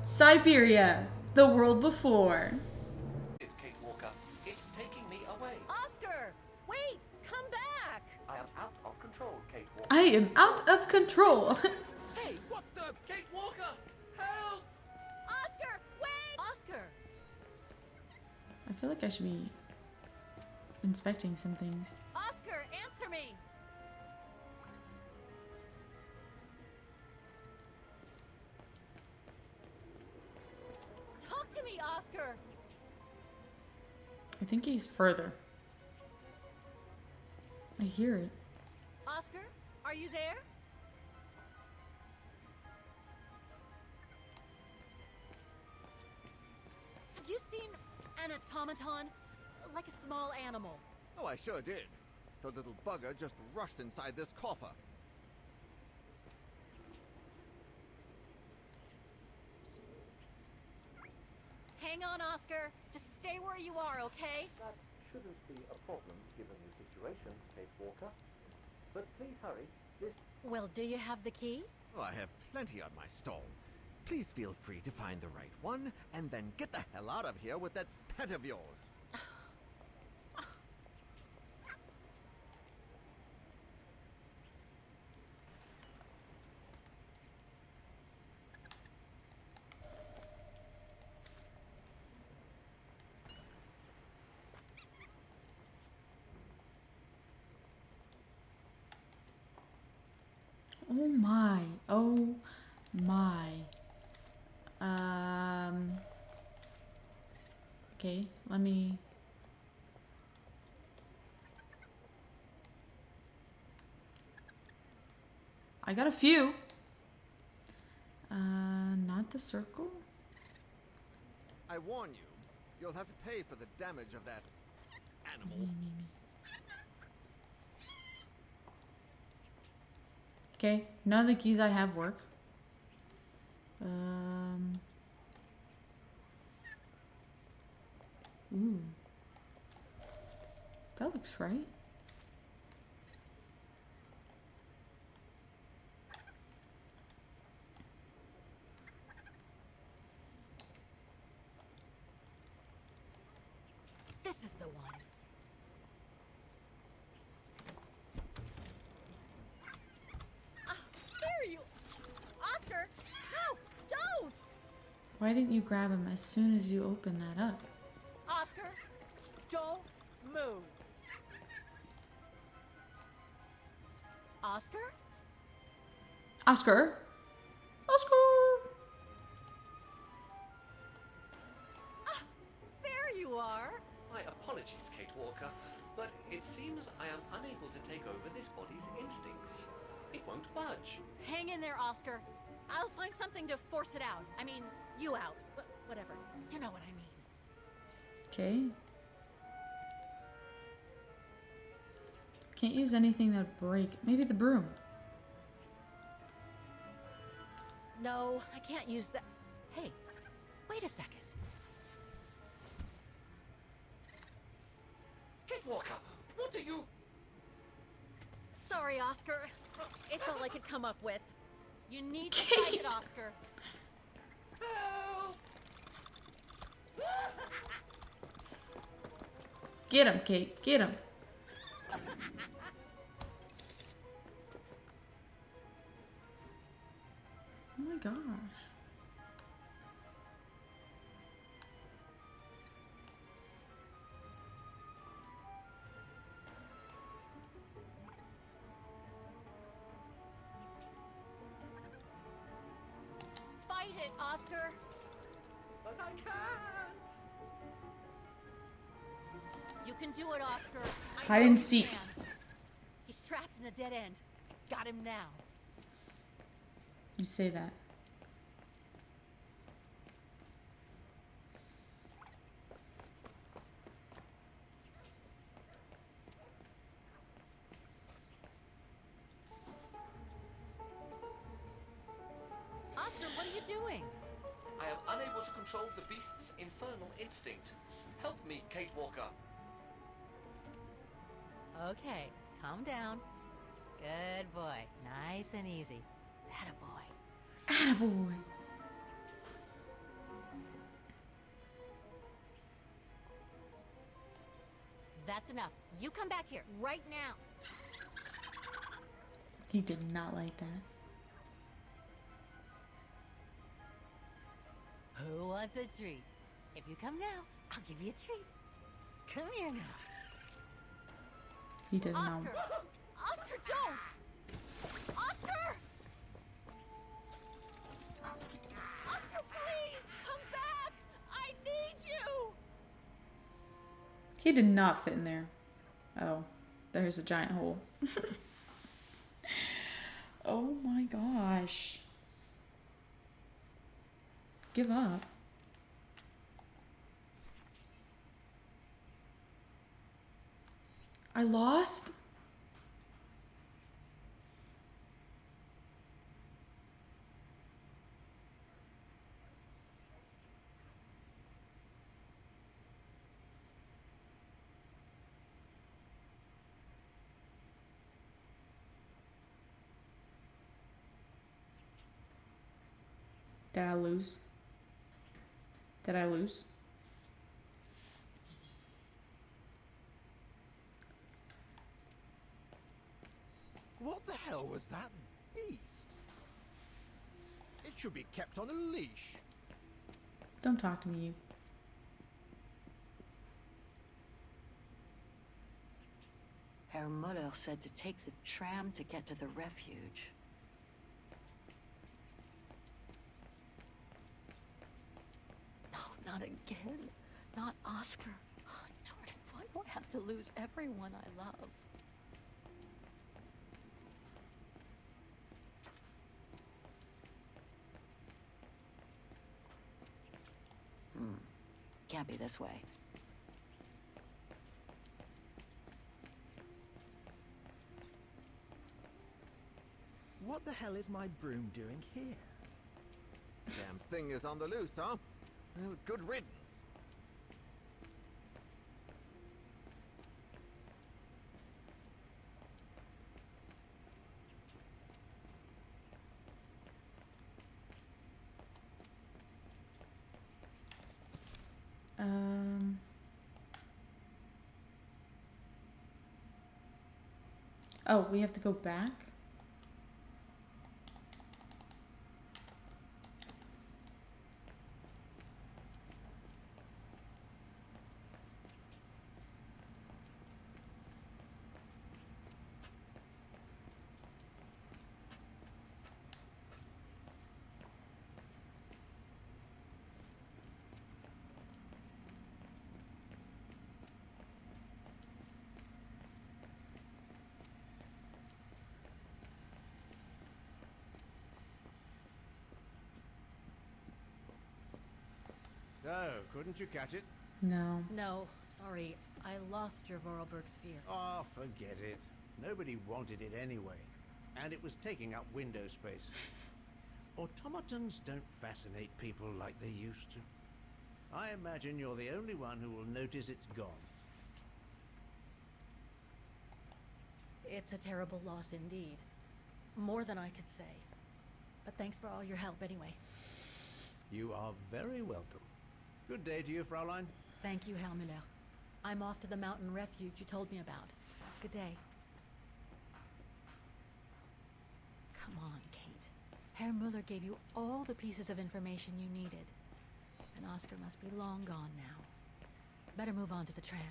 Syberia, the world before. It's Kate Walker. It's taking me away. Oscar! Wait! Come back! I am out of control, Kate Walker. I am out of control. Hey, what the? Kate Walker! Help! Oscar! Wait! Oscar! I feel like I should be inspecting some things. Oscar, answer me! Talk to me, Oscar! I think he's further. I hear it. Oscar, are you there? Have you seen an automaton? Like a small animal. Oh, I sure did. The little bugger just rushed inside this coffer. Hang on, Oscar. Just stay where you are, okay? That shouldn't be a problem given the situation, Kate Walker. But please hurry. This... Well, do you have the key? Oh, I have plenty on my stall. Please feel free to find the right one, and then get the hell out of here with that pet of yours. Oh my. Oh my. Okay, let me... I got a few. Not the circle? I warn you, you'll have to pay for the damage of that animal. Me. Okay, none of the keys I have work. Ooh. That looks right. This is the one. There you... Oscar! No! Don't! Why didn't you grab him as soon as you opened that up? Oscar! Don't move! Oscar? Oscar? Oscar! There you are! My apologies, Kate Walker, but it seems I am unable to take over this body's instincts. It won't budge. Hang in there, Oscar. I'll find something to force it out. I mean, you out. Whatever. You know what I mean. Okay. Can't use anything that break. Maybe the broom. No, I can't use that. Hey, wait a second. Kate Walker, what are you... Sorry, Oscar. It's all I could come up with. You need to fight it, Oscar. Help! Get him, Kate. Get him. Oh my gosh. Fight it, Oscar. But I can't! You can do it, Oscar. I Hide know and you seek. can. He's trapped in a dead end. Got him now. You say that. Oscar, what are you doing? I am unable to control the beast's infernal instinct. Help me, Kate Walker. Okay, calm down. Good boy. Nice and easy. Attaboy. Attaboy. That's enough. You come back here right now. He did not like that. Who wants a treat? If you come now, I'll give you a treat. Come here now. He doesn't Oscar! know. Oscar, don't! Oscar! Oscar, please, come back! I need you! He did not fit in there. Oh, there's a giant hole. Oh my gosh. Give up. I lost? Did I lose? Did I lose? What the hell was that beast? It should be kept on a leash. Don't talk to me, you. Herr Muller said to take the tram to get to the refuge. No, not again. Not Oscar. Oh, darn it. Why do I have to lose everyone I love? Can't be this way. What the hell is my broom doing here? Damn thing is on the loose, huh? Well, good riddance. Oh, we have to go back? So, couldn't you catch it? No. No, sorry. I lost your Vorarlberg sphere. Oh, forget it. Nobody wanted it anyway. And it was taking up window space. Automatons don't fascinate people like they used to. I imagine you're the only one who will notice it's gone. It's a terrible loss indeed. More than I could say. But thanks for all your help anyway. You are very welcome. Good day to you, Fraulein. Thank you, Herr Müller. I'm off to the mountain refuge you told me about. Good day. Come on, Kate. Herr Müller gave you all the pieces of information you needed. And Oscar must be long gone now. Better move on to the tram.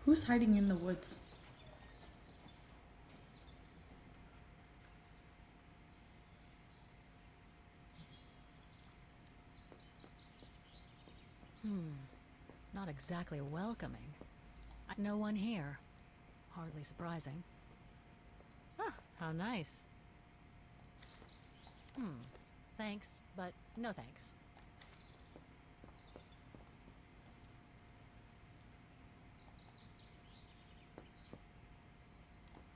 Who's hiding in the woods? Not exactly welcoming. No one here. Hardly surprising. Ah, how nice. Thanks, but no thanks.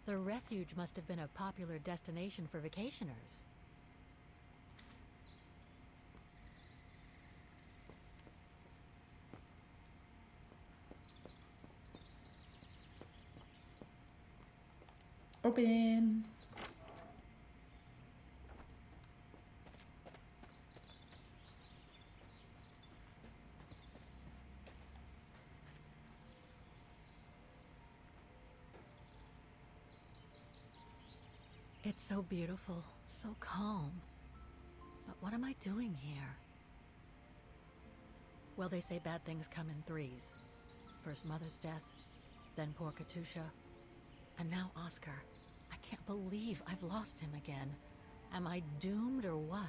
The refuge must have been a popular destination for vacationers. Open. It's so beautiful, so calm. But what am I doing here? Well, they say bad things come in threes. First Mother's death, then poor Katusha, and now Oscar. I can't believe I've lost him again. Am I doomed or what?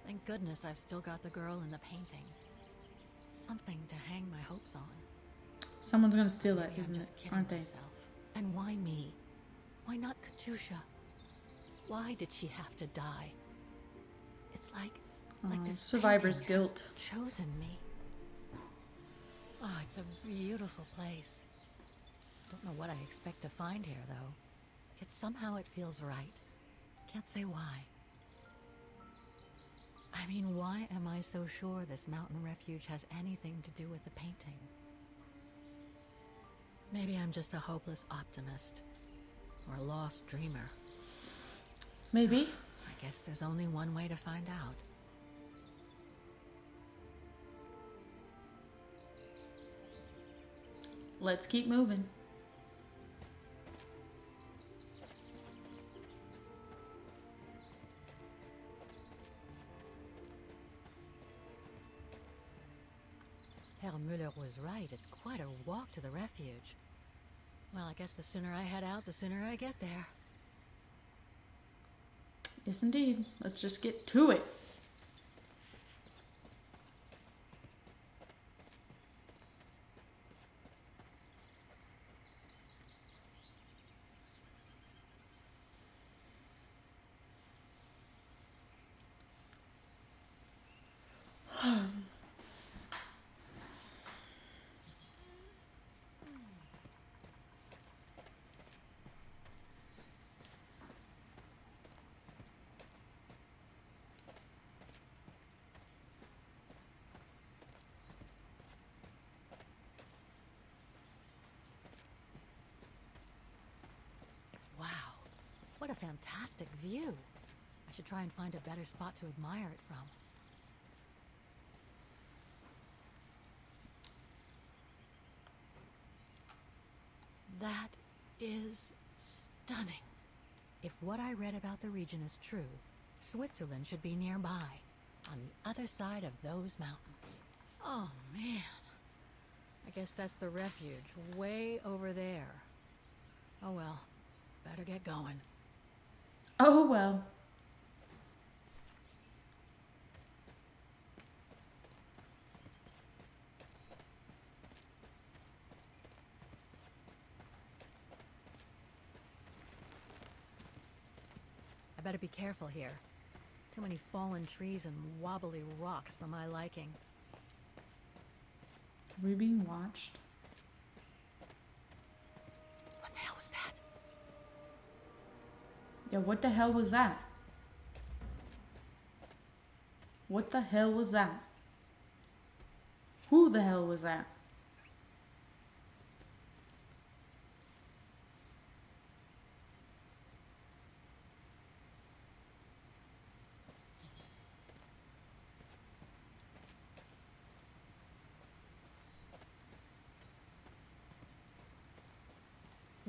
Thank goodness I've still got the girl in the painting. Something to hang my hopes on. Someone's gonna steal that, Maybe I'm isn't it? just kidding Aren't they? myself. And why me? Why not Katusha? Why did she have to die? It's like this survivor's painting has guilt. chosen me. Oh, it's a beautiful place. Don't know what I expect to find here, though. Yet somehow it feels right. Can't say why. I mean, why am I so sure this mountain refuge has anything to do with the painting? Maybe I'm just a hopeless optimist. Or a lost dreamer. Maybe. I guess there's only one way to find out. Let's keep moving. Herr Müller was right. It's quite a walk to the refuge. Well, I guess the sooner I head out, the sooner I get there. Yes, indeed. Let's just get to it. Wow, what a fantastic view. I should try and find a better spot to admire it from. That is stunning. If what I read about the region is true, Switzerland should be nearby, on the other side of those mountains. Oh, man. I guess that's the refuge, way over there. Oh well, better get going. Oh well. I better be careful here. Too many fallen trees and wobbly rocks for my liking. Are we being watched? What the hell was that? Yeah, what the hell was that? What the hell was that? Who the hell was that?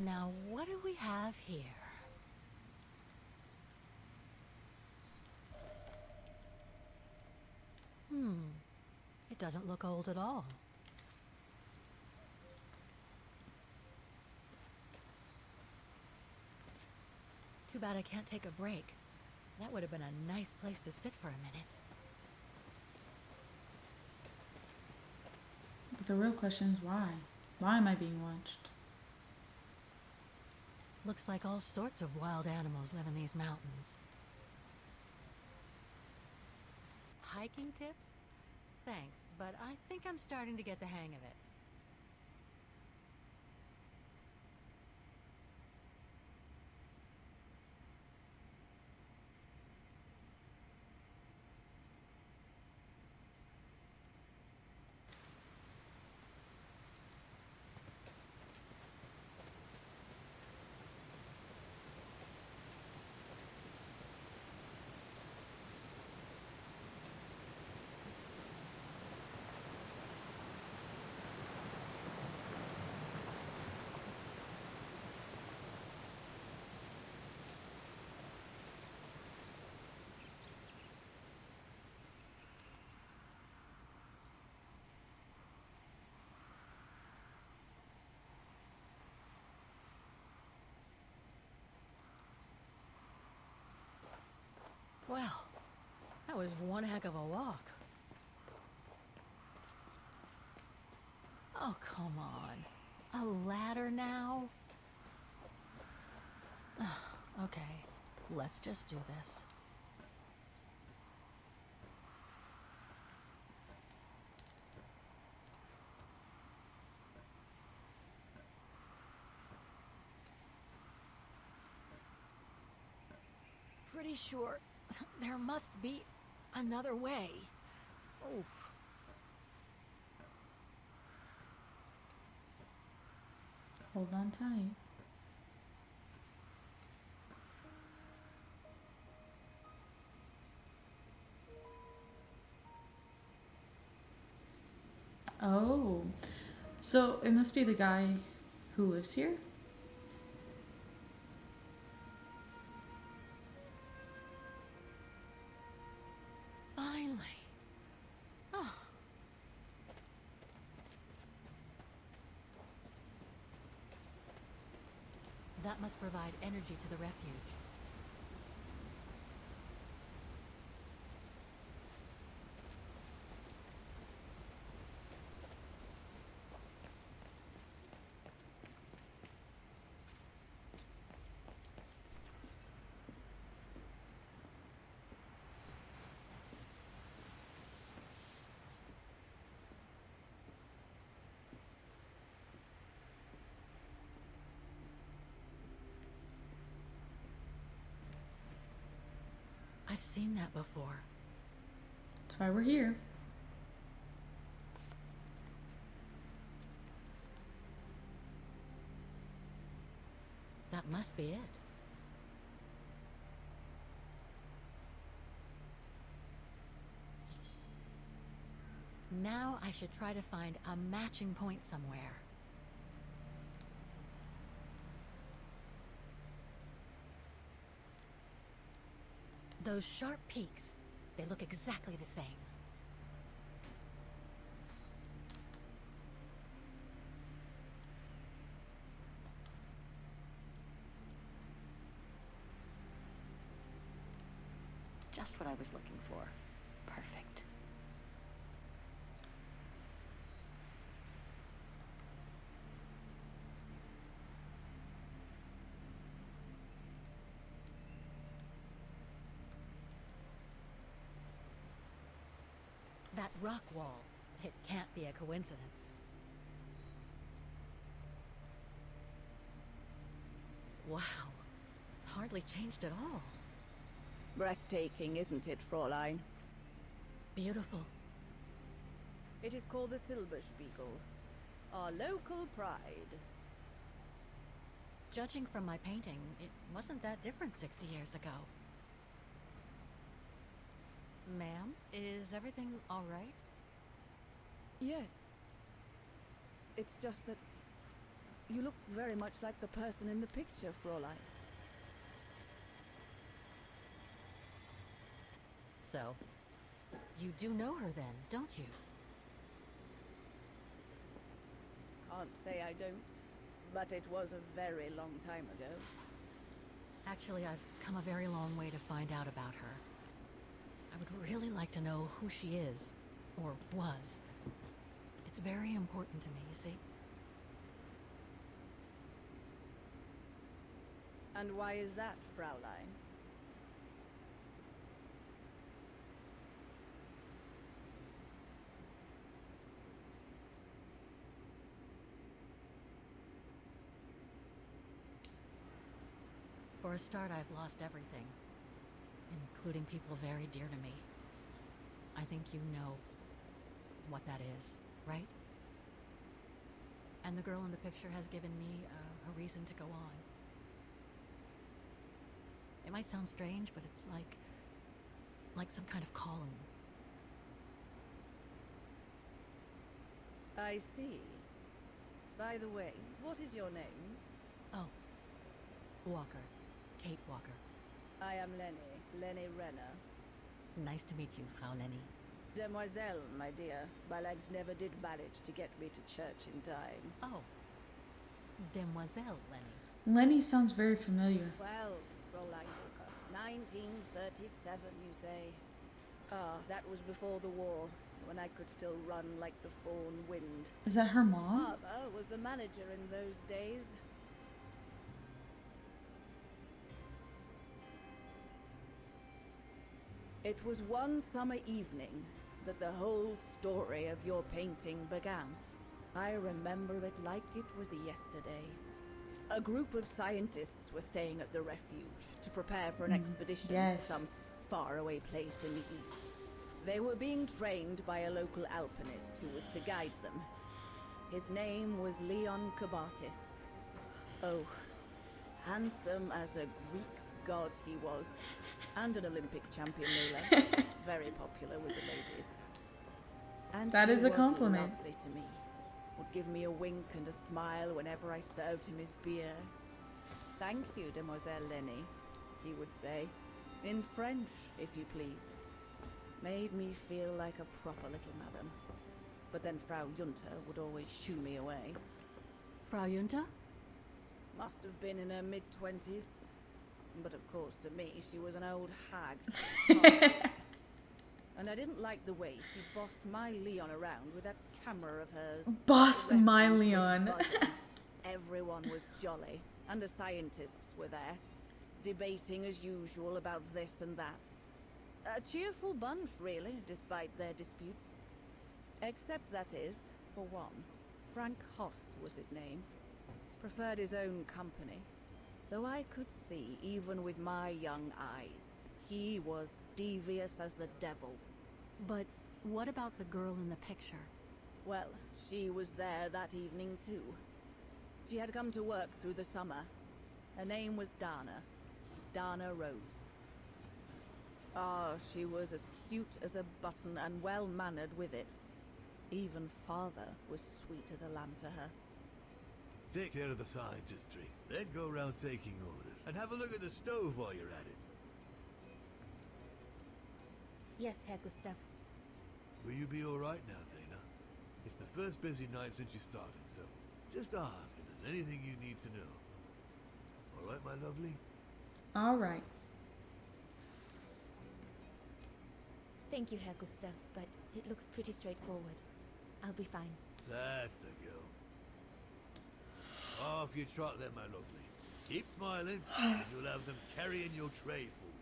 Now, what do we have here? It doesn't look old at all. Too bad I can't take a break. That would have been a nice place to sit for a minute. But the real question is why? Why am I being watched? Looks like all sorts of wild animals live in these mountains. Hiking tips? Thanks, but I think I'm starting to get the hang of it. Well, that was one heck of a walk. Oh, come on. A ladder now? Okay, let's just do this. Pretty sure there must be another way. Oof. Hold on tight. Oh, so it must be the guy who lives here? Finally. Oh. That must provide energy to the refuge. I've seen that before. That's why we're here. That must be it. Now I should try to find a matching point somewhere. Those sharp peaks, they look exactly the same. Just what I was looking for. Perfect. That rock wall, it can't be a coincidence. Wow, hardly changed at all. Breathtaking, isn't it, Fräulein? Beautiful. It is called the Silberspiegel, our local pride. Judging from my painting, it wasn't that different 60 years ago. Ma'am, is everything all right? Yes. It's just that you look very much like the person in the picture, Fräulein. So, you do know her then, don't you? can't say I don't, but it was a very long time ago. Actually, I've come a very long way to find out about her. I would really like to know who she is, or was. It's very important to me, you see? And why is that, Fraulein? For a start, I've lost everything, including people very dear to me. I think you know what that is, right? And the girl in the picture has given me a reason to go on. It might sound strange, but it's like some kind of calling. I see. By the way, what is your name? Oh, Walker. Kate Walker. I am Lenny Renner. Nice to meet you, Frau Lenny. Demoiselle, my dear. My legs never did manage to get me to church in time. Oh, Demoiselle Lenny. Lenny sounds very familiar. Well, Fräulein Walker, 1937, you say? Ah, that was before the war, when I could still run like the fawn wind. Is that her mom? Father was the manager in those days. It was one summer evening that the whole story of your painting began. I remember it like it was yesterday. A group of scientists were staying at the refuge to prepare for an expedition yes. to some faraway place in the east. They were being trained by a local alpinist who was to guide them. His name was Leon Kabatis. Oh, handsome as a Greek god he was, and an Olympic champion no less. Very popular with the ladies. And that is a was compliment. Lovely to me. Would give me a wink and a smile whenever I served him his beer. Thank you, Demoiselle Lenny, he would say, in French, if you please. Made me feel like a proper little madam. But then Frau Junta would always shoo me away. Frau Junta? Must have been in her mid-20s. But of course, to me, she was an old hag. And I didn't like the way she bossed my Leon around with that camera of hers. Bossed The my refuge was Leon. buzzing. Everyone was jolly, and the scientists were there, debating as usual about this and that. A cheerful bunch, really, despite their disputes. Except, that is, for one, Frank Hoss was his name. Preferred his own company. Though I could see, even with my young eyes, he was devious as the devil. But what about the girl in the picture? Well, she was there that evening too. She had come to work through the summer. Her name was Dana Rose. Ah, she was as cute as a button and well-mannered with it. Even father was sweet as a lamb to her. Take care of the scientist drinks, then go around taking orders. And have a look at the stove while you're at it. Yes, Herr Gustav. Will you be alright now, Dana? It's the first busy night since you started, so just ask if there's anything you need to know. Alright, my lovely? Alright. Thank you, Herr Gustav, but it looks pretty straightforward. I'll be fine. That's the girl. Off you trot then, my lovely. Keep smiling, and you'll have them carrying your tray for you.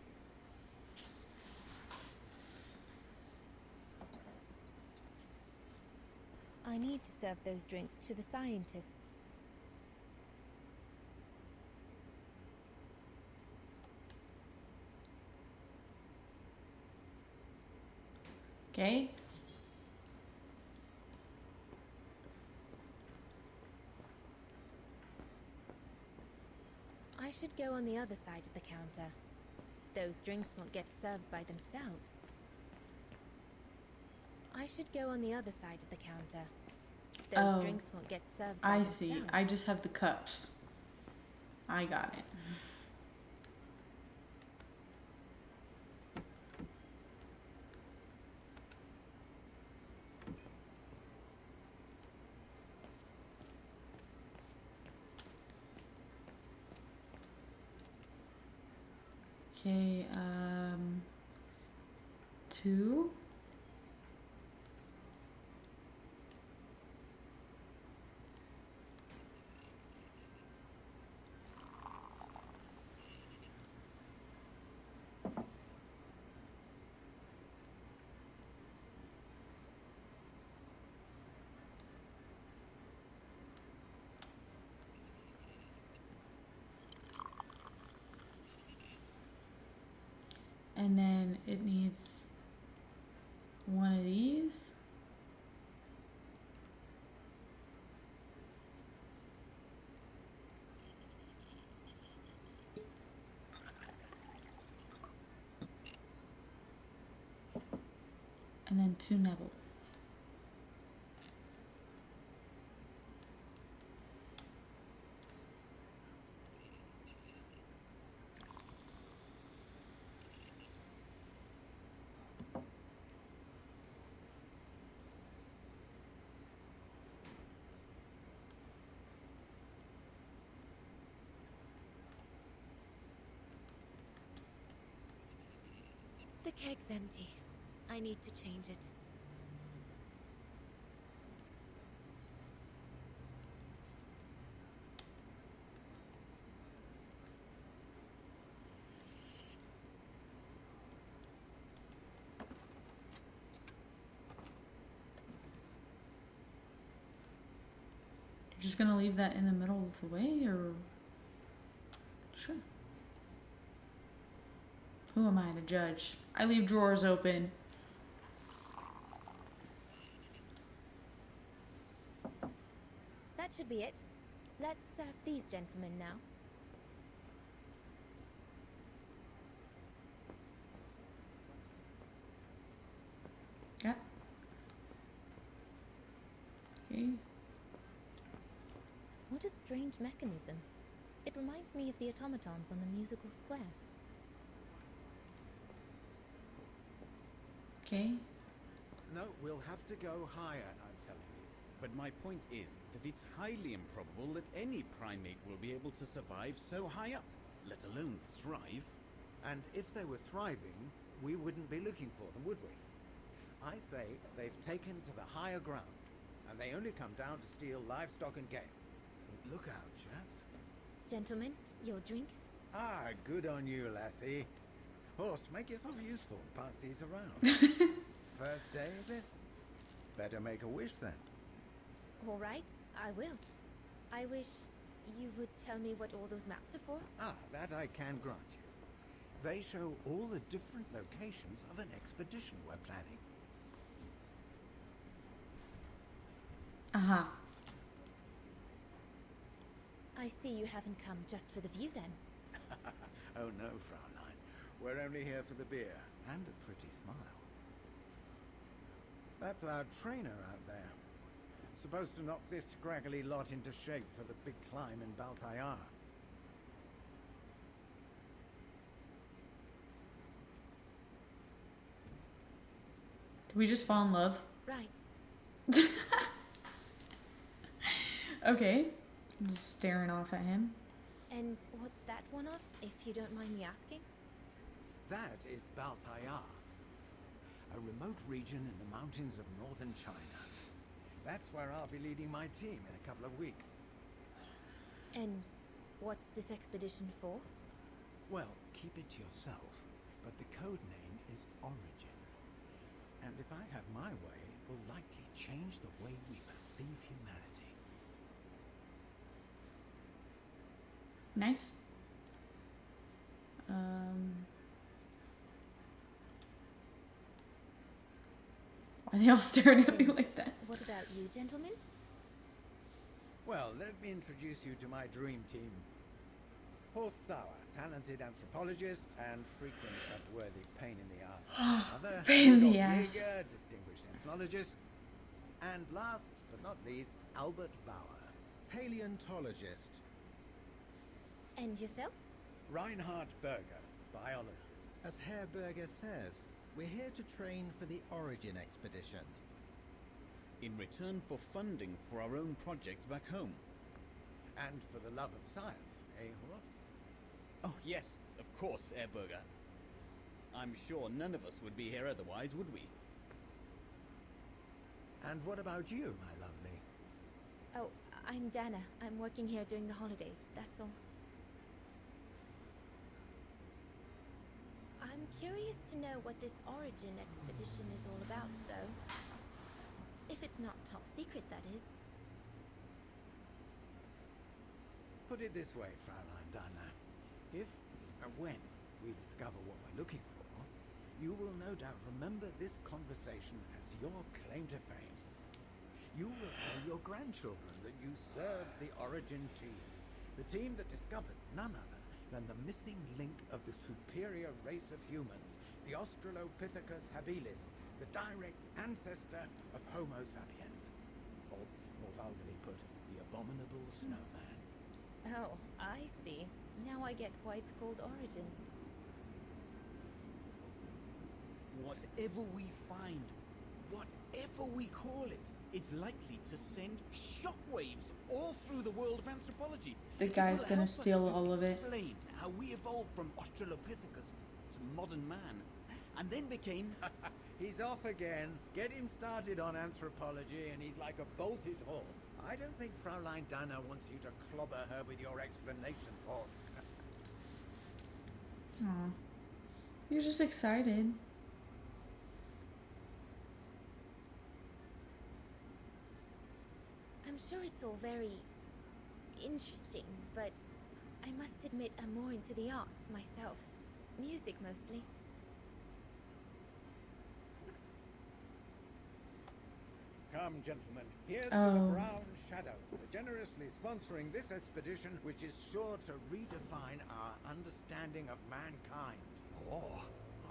I need to serve those drinks to the scientists. Okay. I should go on the other side of the counter. Those drinks won't get served by themselves. I should go on the other side of the counter. Those drinks won't get served by I themselves. see. I just have the cups. I got it. Okay, 2. And then it needs one of these. And then 2 Neville. The keg's empty. I need to change it. You're just gonna leave that in the middle of the way, or? Sure. Who am I to judge? I leave drawers open. That should be it. Let's serve these gentlemen now. Yeah. Okay. What a strange mechanism. It reminds me of the automatons on the musical square. Okay. No, we'll have to go higher, I'm telling you. But my point is that it's highly improbable that any primate will be able to survive so high up, let alone thrive. And if they were thriving, we wouldn't be looking for them, would we? I say they've taken to the higher ground, and they only come down to steal livestock and game. Look out, chaps. Gentlemen, your drinks? Ah, good on you, lassie. Horst, make yourself useful and pass these around. First day, is it? Better make a wish then. All right, I will. I wish you would tell me what all those maps are for. Ah, that I can grant you. They show all the different locations of an expedition we're planning. Uh-huh. I see you haven't come just for the view then. Oh no, Fraulein. We're only here for the beer and a pretty smile. That's our trainer out there. Supposed to knock this scraggly lot into shape for the big climb in Baltayar. Did we just fall in love? Right. Okay. I'm just staring off at him. And what's that one of, if you don't mind me asking? That is Baltayar, a remote region in the mountains of northern China. That's where I'll be leading my team in a couple of weeks. And what's this expedition for? Well, keep it to yourself, but the code name is Origin. And if I have my way, it will likely change the way we perceive humanity. Nice. Why are they all staring at me like that? What about you, gentlemen? Well, let me introduce you to my dream team. Horst Sauer, talented anthropologist and frequent but worthy pain in the ass. Another Pain in the Rudolf ass. Jäger, distinguished ethnologist. And last but not least, Albert Bauer, Paleontologist. And yourself? Reinhard Berger, biologist. As Herr Berger says, we're here to train for the Origin expedition. In return for funding for our own projects back home. And for the love of science, eh, Horst? Oh, yes, of course, Herr Burger. I'm sure none of us would be here otherwise, would we? And what about you, my lovely? Oh, I'm Dana. I'm working here during the holidays, that's all. I'm curious to know what this Origin expedition is all about, though. If it's not top secret, that is. Put it this way, Fraulein Dana. If and when we discover what we're looking for, you will no doubt remember this conversation as your claim to fame. You will tell your grandchildren that you served the Origin team, the team that discovered none other than the missing link of the superior race of humans, the Australopithecus habilis, the direct ancestor of Homo sapiens. Or, more vulgarly put, the abominable snowman. Oh, I see. Now I get why it's called Origin. Whatever we find, whatever we call it, it's likely to send shockwaves all through the world of anthropology. The guy's gonna steal all of it. Explain how we evolved from Australopithecus to modern man, and then became... He's off again. Get him started on anthropology and he's like a bolted horse. I don't think Fraulein Dana wants you to clobber her with your explanations, horse. Aw. You're just excited. I'm sure it's all very interesting, but I must admit I'm more into the arts myself. Music mostly. Come, gentlemen, here's to the Brown Shadow, generously sponsoring this expedition, which is sure to redefine our understanding of mankind. Oh,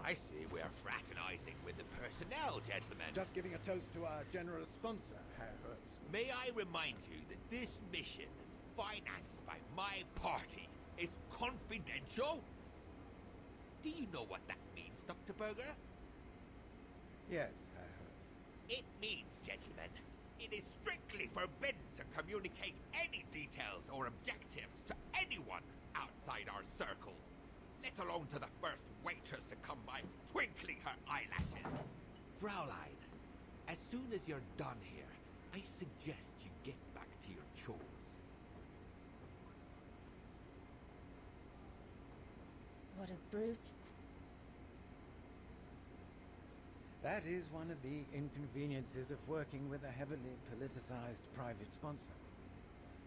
I see we're fraternizing with the personnel, gentlemen. Just giving a toast to our generous sponsor, Herr Hertz. May I remind you that this mission, financed by my party, is confidential? Do you know what that means, Dr. Berger? Yes, Herr Hertz. It means, gentlemen, it is strictly forbidden to communicate any details or objectives to anyone outside our circle, let alone to the first waitress to come by twinkling her eyelashes. Fraulein, as soon as you're done here, I suggest you get back to your chores. What a brute. That is one of the inconveniences of working with a heavily politicized private sponsor.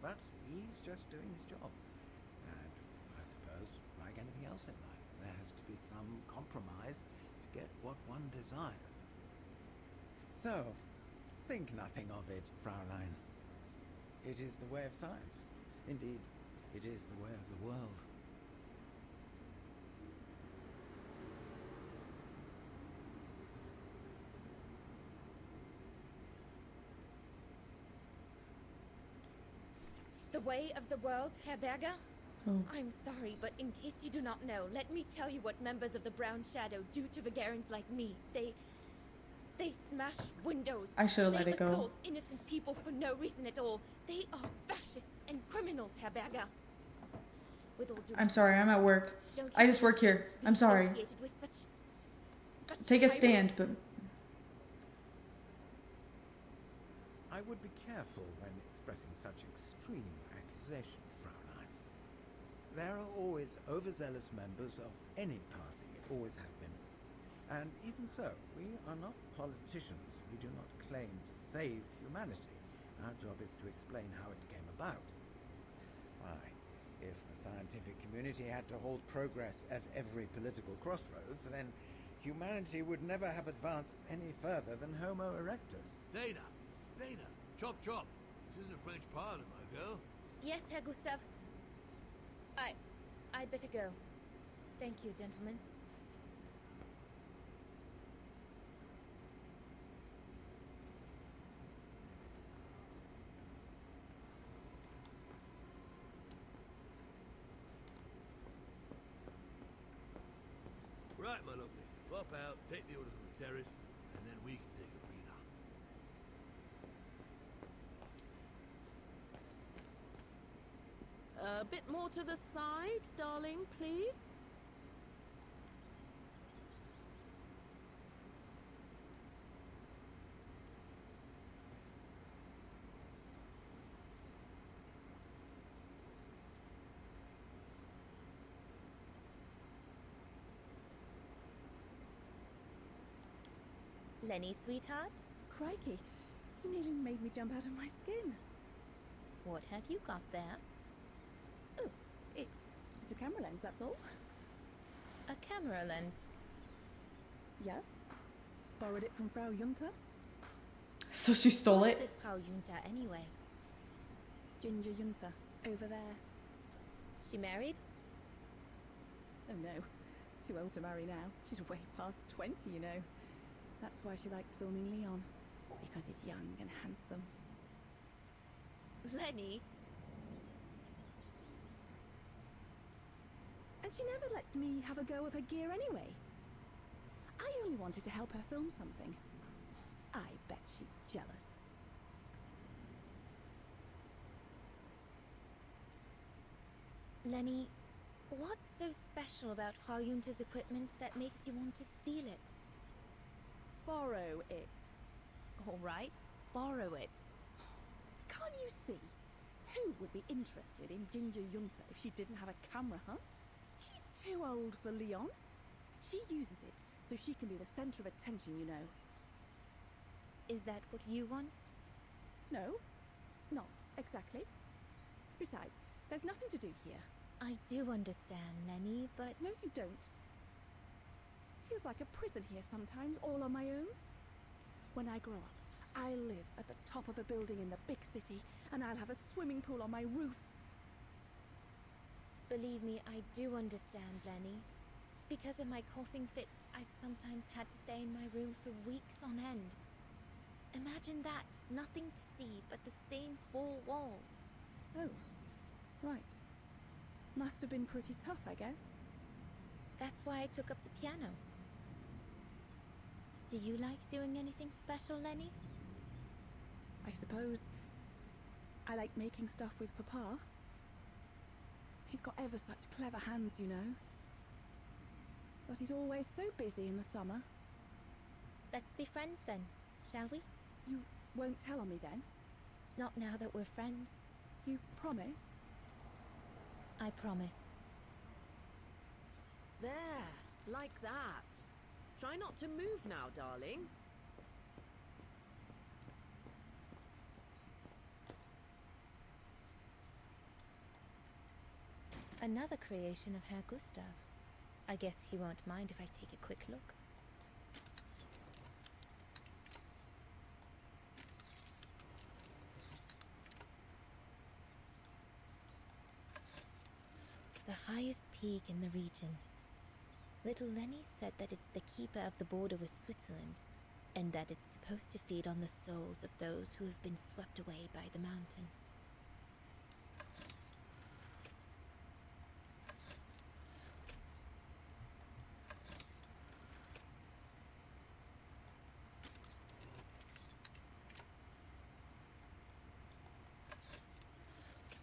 But he's just doing his job. And I suppose, like anything else in life, there has to be some compromise to get what one desires. So, think nothing of it, Fraulein. It is the way of science. Indeed, it is the way of the world. The way of the world, Herr Berger? Oh. I'm sorry, but in case you do not know, let me tell you what members of the Brown Shadow do to Vagarans like me. They smash windows. I should have let it They go. assault innocent people for no reason at all. They are fascists and criminals, Herr Berger. With all due I'm sorry, I'm at work. Don't you I just work here. appreciate to be I'm sorry. associated with such Take a tyrants? stand, but I would be careful when expressing such extreme accusations, Fraulein. There are always overzealous members of any party, always have been. And even so, we are not politicians. We do not claim to save humanity. Our job is to explain how it came about. Why, if the scientific community had to hold progress at every political crossroads, then humanity would never have advanced any further than Homo erectus. Dana! Dana! Chop chop! This isn't a French parlor, my girl. Yes, Herr Gustav. I'd better go. Thank you, gentlemen. Right, my lovely. Pop out, take the orders on the terrace, and then we can take a breather. A bit more to the side, darling, please. Lenny, sweetheart, Crikey, you nearly made me jump out of my skin. what have you got there? Oh, it's a camera lens, that's all. A camera lens. Yeah. Borrowed it from Frau Junta. So she stole Who's it? this Frau Junta anyway? Ginger Junta, over there. She married? Oh no, too old to marry now. She's way past 20, you know. That's why she likes filming Leon, because he's young and handsome. Lenny? And she never lets me have a go of her gear anyway. I only wanted to help her film something. I bet she's jealous. Lenny, what's so special about Frau Junta's equipment that makes you want to steal it? Borrow it. All right, borrow it. Can't you see? Who would be interested in Ginger Junta if she didn't have a camera, huh? She's too old for Leon. She uses it so she can be the center of attention, you know. Is that what you want? No, not exactly. Besides, there's nothing to do here. I do understand, Lenny, but... No, you don't. Feels like a prison here sometimes, all on my own. When I grow up, I'll live at the top of a building in the big city, and I'll have a swimming pool on my roof. Believe me, I do understand, Lenny. Because of my coughing fits, I've sometimes had to stay in my room for weeks on end. Imagine that, nothing to see but the same four walls. Oh, right. Must have been pretty tough, I guess. That's why I took up the piano. Do you like doing anything special, Lenny? I suppose I like making stuff with Papa. He's got ever such clever hands, you know. But he's always so busy in the summer. Let's be friends then, shall we? You won't tell on me then? Not now that we're friends. You promise? I promise. There, like that. Try not to move now, darling. Another creation of Herr Gustav. I guess he won't mind if I take a quick look. The highest peak in the region. Little Lenny said that it's the keeper of the border with Switzerland, and that it's supposed to feed on the souls of those who have been swept away by the mountain.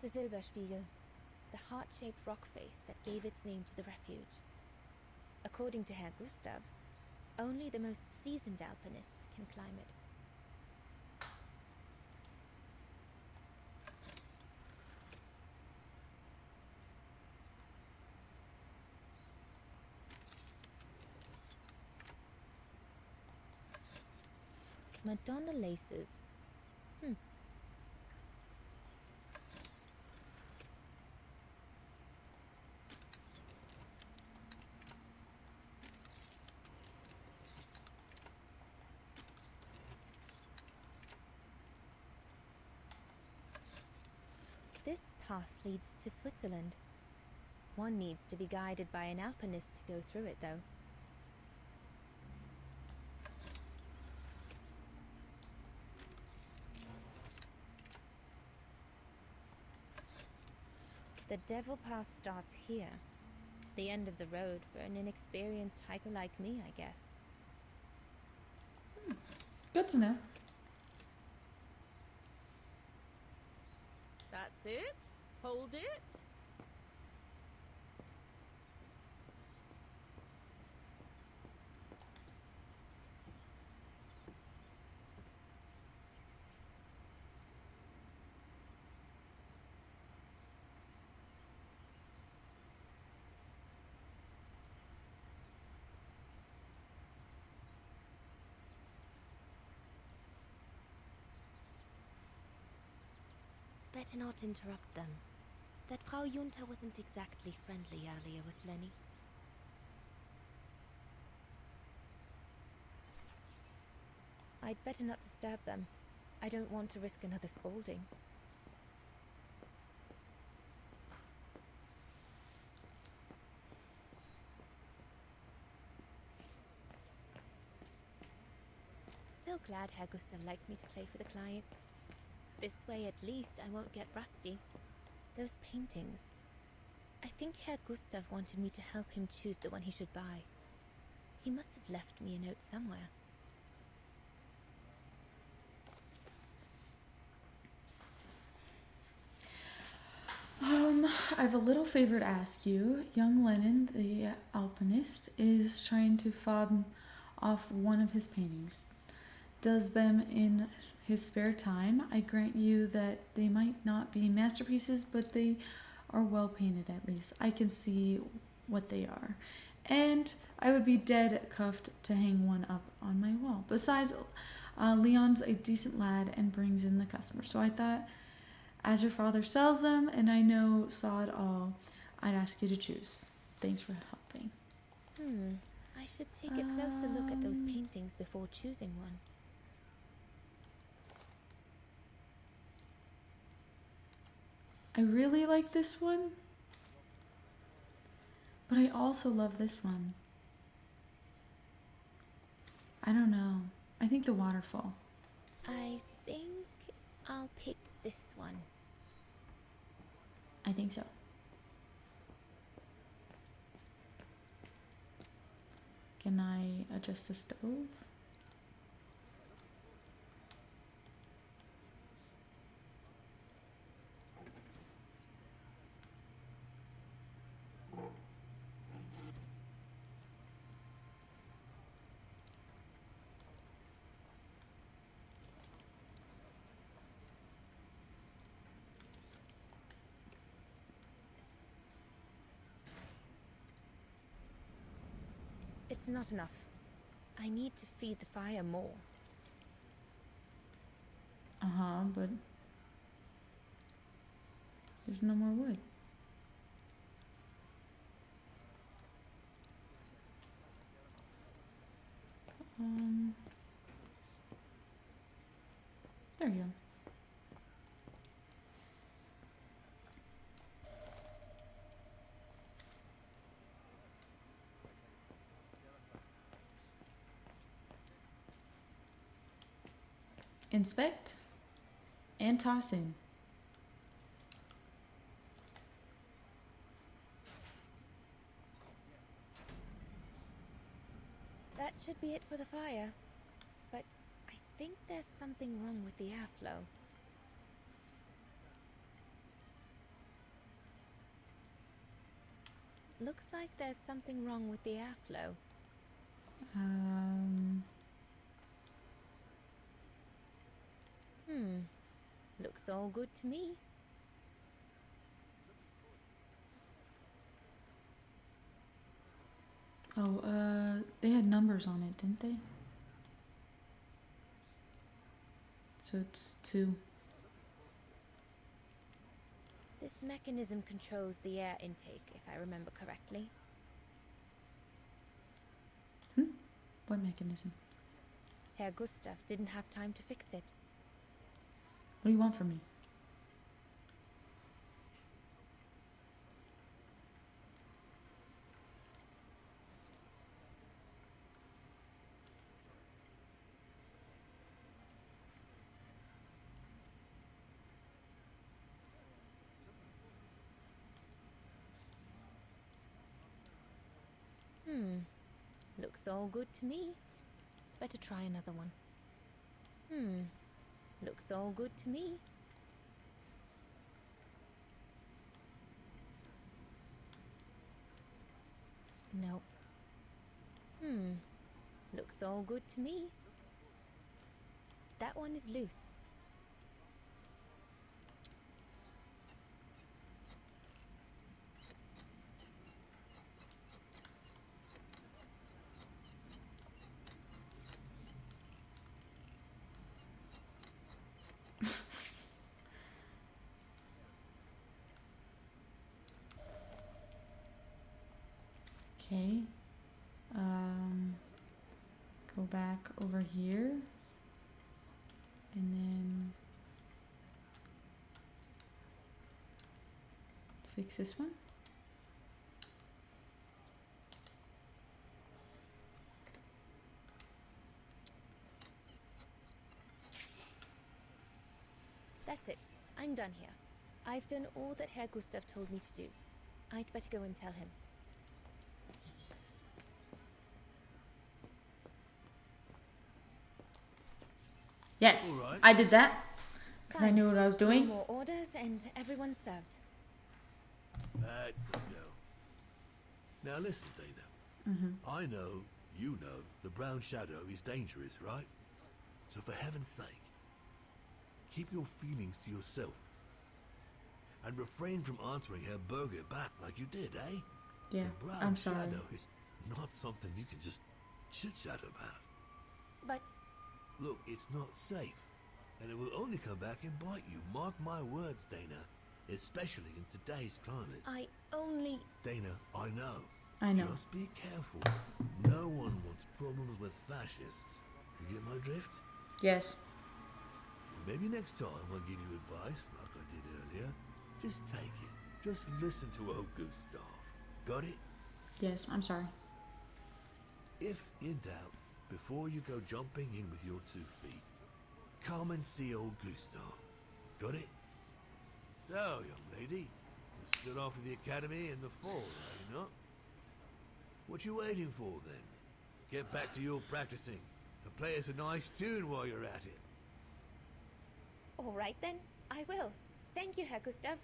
The Silberspiegel, the heart-shaped rock face that gave its name to the refuge. According to Herr Gustav, only the most seasoned alpinists can climb it. Madonna laces. This path leads to Switzerland. One needs to be guided by an alpinist to go through it, though. The Devil Pass starts here. The end of the road for an inexperienced hiker like me, I guess. Good to know. That's it. Hold it. better not interrupt them. That Frau Junta wasn't exactly friendly earlier with Lenny. I'd better not disturb them. I don't want to risk another scolding. So glad Herr Gustav likes me to play for the clients. This way at least I won't get rusty. Those paintings. I think Herr Gustav wanted me to help him choose the one he should buy. He must have left me a note somewhere. I have a little favor to ask you. Young Lenin, the alpinist, is trying to fob off one of his paintings. Does them in his spare time. I grant you that they might not be masterpieces, but they are well painted at least. I can see what they are. And I would be dead cuffed to hang one up on my wall. Besides, Leon's a decent lad and brings in the customers. So I thought, as your father sells them and I saw it all, I'd ask you to choose. Thanks for helping. I should take a closer look at those paintings before choosing one. I really like this one, but I also love this one. I don't know. I think the waterfall. I think I'll pick this one. I think so. Can I adjust the stove? It's not enough. I need to feed the fire more. But there's no more wood. There you go. Inspect and toss in. That should be it for the fire. But I think there's something wrong with the airflow. Looks like there's something wrong with the airflow. Looks all good to me. They had numbers on it, didn't they? So it's 2. This mechanism controls the air intake, if I remember correctly. What mechanism? Herr Gustav didn't have time to fix it. What do you want from me? Looks all good to me. Better try another one. Looks all good to me. Nope. Looks all good to me. That one is loose. Okay. Go back over here. And then fix this one. That's it. I'm done here. I've done all that Herr Gustav told me to do. I'd better go and tell him. Yes, All right. I did that because I Fine. knew what I was No doing. more orders and everyone's served. That's the go. Now listen, Dana. I know, you know, the Brown Shadow is dangerous, right? So for heaven's sake, keep your feelings to yourself. And refrain from answering her burger back like you did, eh? Yeah, The Brown I'm sorry. Shadow is not something you can just chit-chat about. But Look, it's not safe. And it will only come back and bite you. Mark my words, Dana. Especially in today's climate. I only... Dana, I know. I know. Just be careful. No one wants problems with fascists. You get my drift? Yes. Maybe next time I'll give you advice like I did earlier. Just take it. Just listen to old Gustav. Got it? Yes, I'm sorry. If in doubt, before you go jumping in with your 2 feet, come and see old Gustav. Got it? So, young lady, you stood off to the academy in the fall, are you not? What you waiting for, then? Get back to your practicing and play us a nice tune while you're at it. All right then, I will. Thank you, Herr Gustav.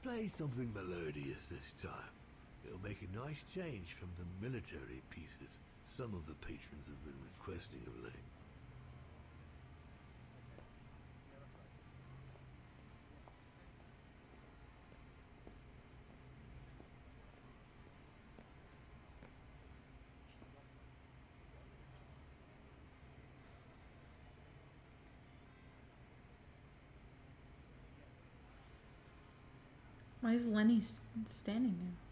Play something melodious this time. It'll make a nice change from the military pieces some of the patrons have been requesting of late. Why is Lenny standing there?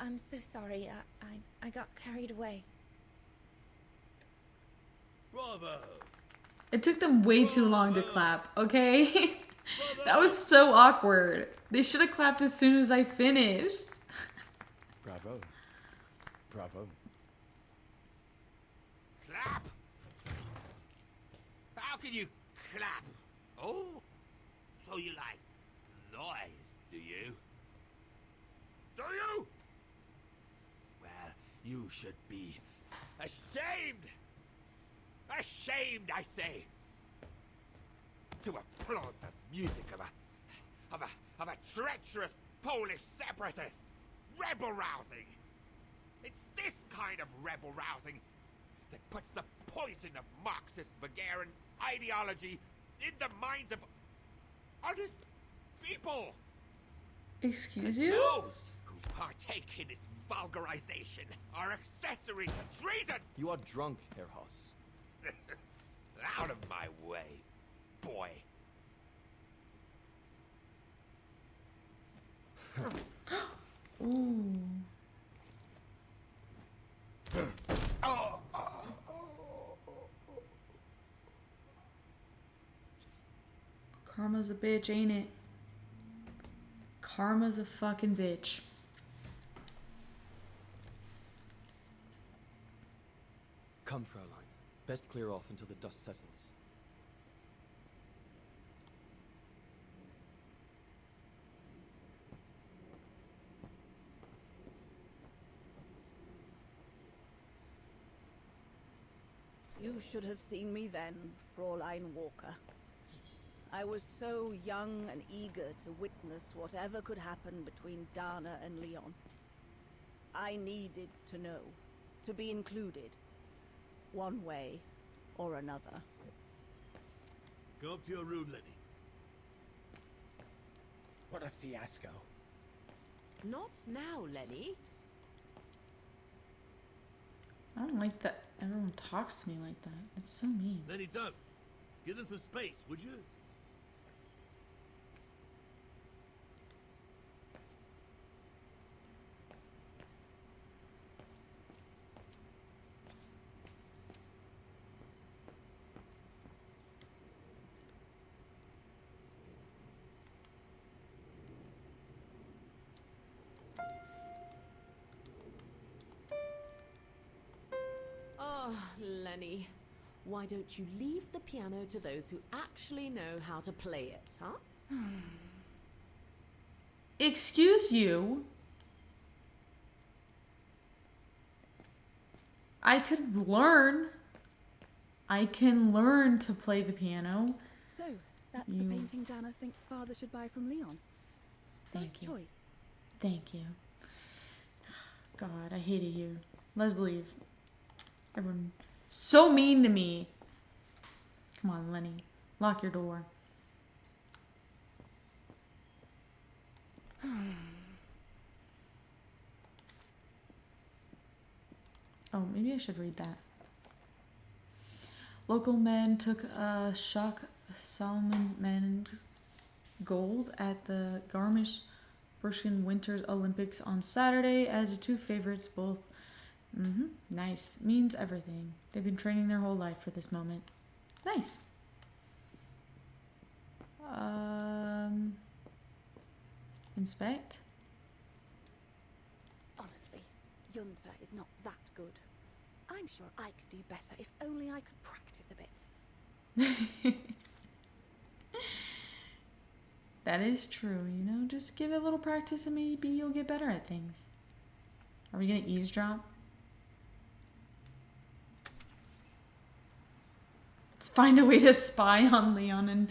I'm so sorry. I got carried away. Bravo! It took them way too long to clap, okay? That was so awkward. They should have clapped as soon as I finished. Bravo. Bravo. Clap? How can you clap? Oh, so you like noise, do you? Do you? Well, you should be ashamed. Ashamed, I say, to applaud the music of a treacherous Polish separatist, rebel rousing. It's this kind of rebel rousing that puts the poison of Marxist Bulgarian ideology in the minds of honest people. Excuse you? Those who partake in its vulgarization are accessory to treason. You are drunk, Herr Haas. Out of my way, boy. Ooh. Karma's a bitch, ain't it? Karma's a fucking bitch. Come, Fraulein. Best clear off until the dust settles. You should have seen me then, Fräulein Walker. I was so young and eager to witness whatever could happen between Dana and Leon. I needed to know, to be included, one way or another. Go up to your room, Lenny. What a fiasco. Not now, Lenny. I don't like that everyone talks to me like that. That's so mean. Lenny, don't. Give them some space, would you? Oh, Lenny. Why don't you leave the piano to those who actually know how to play it, huh? Excuse you? I could learn. I can learn to play the piano. So, that's the painting Dana thinks father should buy from Leon. Thank you. Choice. Thank you. God, I hate it here. Let's leave. Everyone so mean to me. Come on, Lenny. Lock your door. Oh, maybe I should read that. Local men took a shock Solomon men's gold at the Garmisch-Partenkirchen Winter Olympics on Saturday as the two favorites both. Nice. Means everything. They've been training their whole life for this moment. Nice. Inspect. Honestly, Junta is not that good. I'm sure I could do better if only I could practice a bit. That is true, you know, just give it a little practice and maybe you'll get better at things. Are we gonna eavesdrop? Let's find a way to spy on Leon and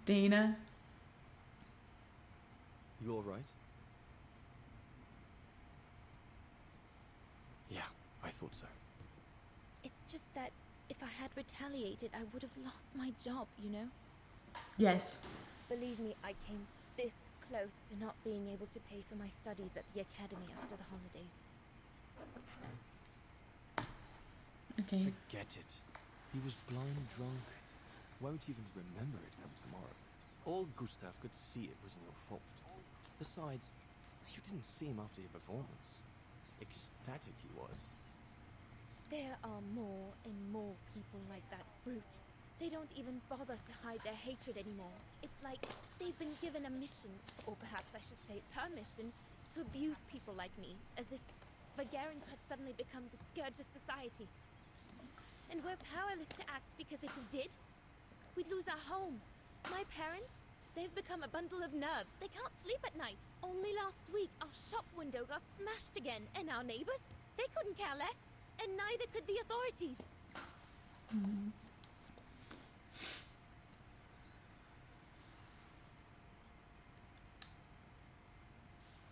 Dana. You all right? Yeah, I thought so. It's just that if I had retaliated, I would have lost my job, you know? Yes. Believe me, I came this close to not being able to pay for my studies at the academy after the holidays. Okay. Forget it. He was blind drunk. Won't even remember it come tomorrow. All Gustav could see it was your fault. Besides, You didn't see him after your performance. Ecstatic he was. There are more and more people like that brute. They don't even bother to hide their hatred anymore. It's like they've been given a mission, or perhaps I should say permission, to abuse people like me, as if Vagarans had suddenly become the scourge of society. And we're powerless to act because if we did, we'd lose our home. My parents, they've become a bundle of nerves. They can't sleep at night. Only last week, our shop window got smashed again, and our neighbors, they couldn't care less, and neither could the authorities.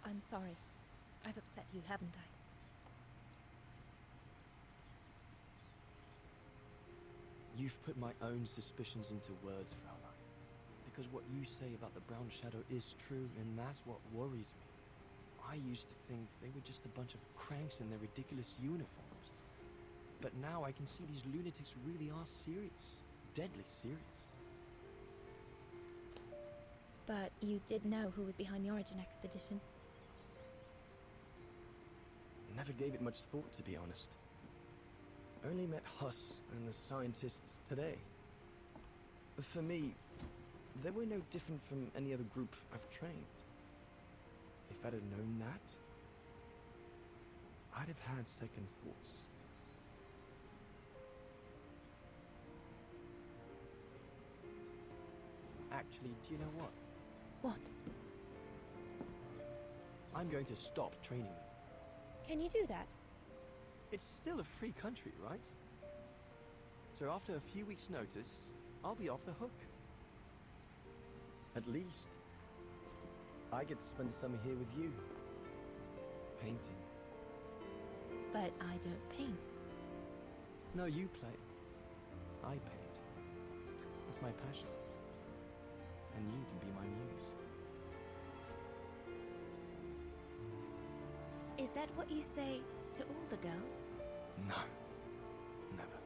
I'm sorry. I've upset you, haven't I? You've put my own suspicions into words, Fraulein. Because what you say about the Brown Shadow is true, and that's what worries me. I used to think they were just a bunch of cranks in their ridiculous uniforms. But now I can see these lunatics really are serious. Deadly serious. But you did know who was behind the Origin expedition. Never gave it much thought, to be honest. Only met Huss and the scientists today. For me, they were no different from any other group I've trained. If I'd have known that, I'd have had second thoughts. Actually, do you know what? What? I'm going to stop training them. Can you do that? It's still a free country, right? So after a few weeks' notice, I'll be off the hook. At least, I get to spend the summer here with you. Painting. But I don't paint. No, you play. I paint. It's my passion. And you can be my muse. Is that what you say to all the girls? No. Never.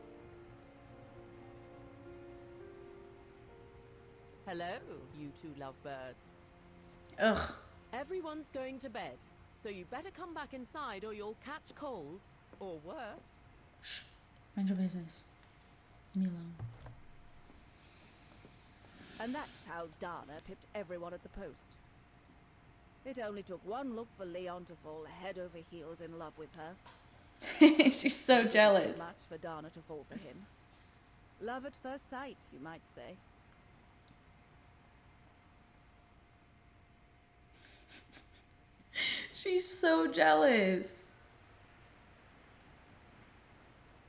Hello, you two lovebirds. Ugh. Everyone's going to bed, so you better come back inside or you'll catch cold, or worse. Shh. Mind your business. Leave me alone. And that's how Dana pipped everyone at the post. It only took one look for Leon to fall head over heels in love with her. She's so jealous. Much for Dana to fall for him. Love at first sight, you might say. She's so jealous.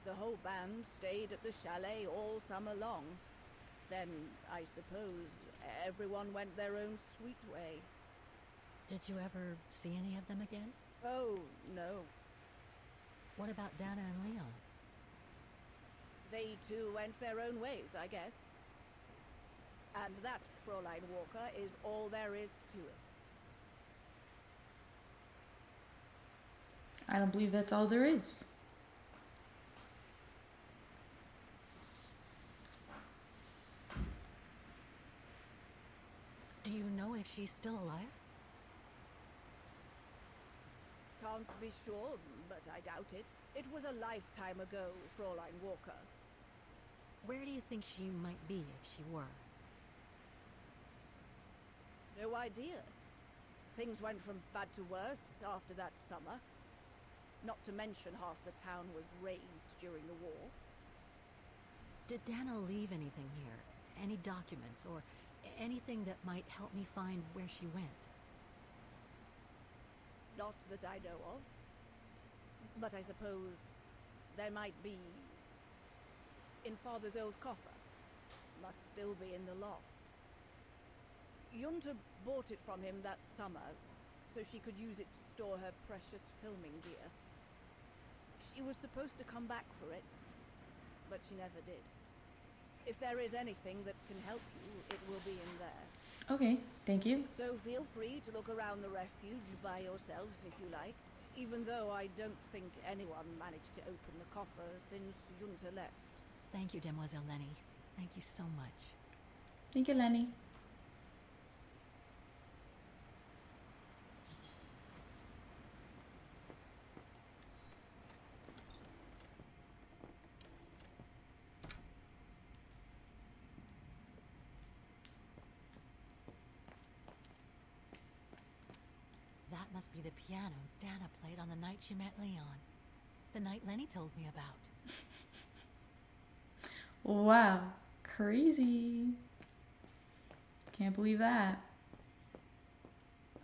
The whole band stayed at the chalet all summer long. Then, I suppose, everyone went their own sweet way. Did you ever see any of them again? Oh, no. What about Dana and Leon? They too went their own ways, I guess. And that, Fräulein Walker, is all there is to it. I don't believe that's all there is. Do you know if she's still alive? Can't be sure, but I doubt it. It was a lifetime ago, Fräulein Walker. Where do you think she might be if she were? No idea. Things went from bad to worse after that summer. Not to mention half the town was razed during the war. Did Dana leave anything here? Any documents or anything that might help me find where she went? Not that I know of. But I suppose there might be in Father's old coffer. Must still be in the loft. Junta bought it from him that summer, so she could use it to store her precious filming gear. She was supposed to come back for it, but she never did. If there is anything that can help you, it will be in there. Okay, thank you. So feel free to look around the refuge by yourself if you like, even though I don't think anyone managed to open the coffer since Junta left. Thank you, Demoiselle Lenny. Thank you so much. Thank you, Lenny. That must be the piano Dana played on the night she met Leon. The night Lenny told me about. Wow. Crazy. Can't believe that.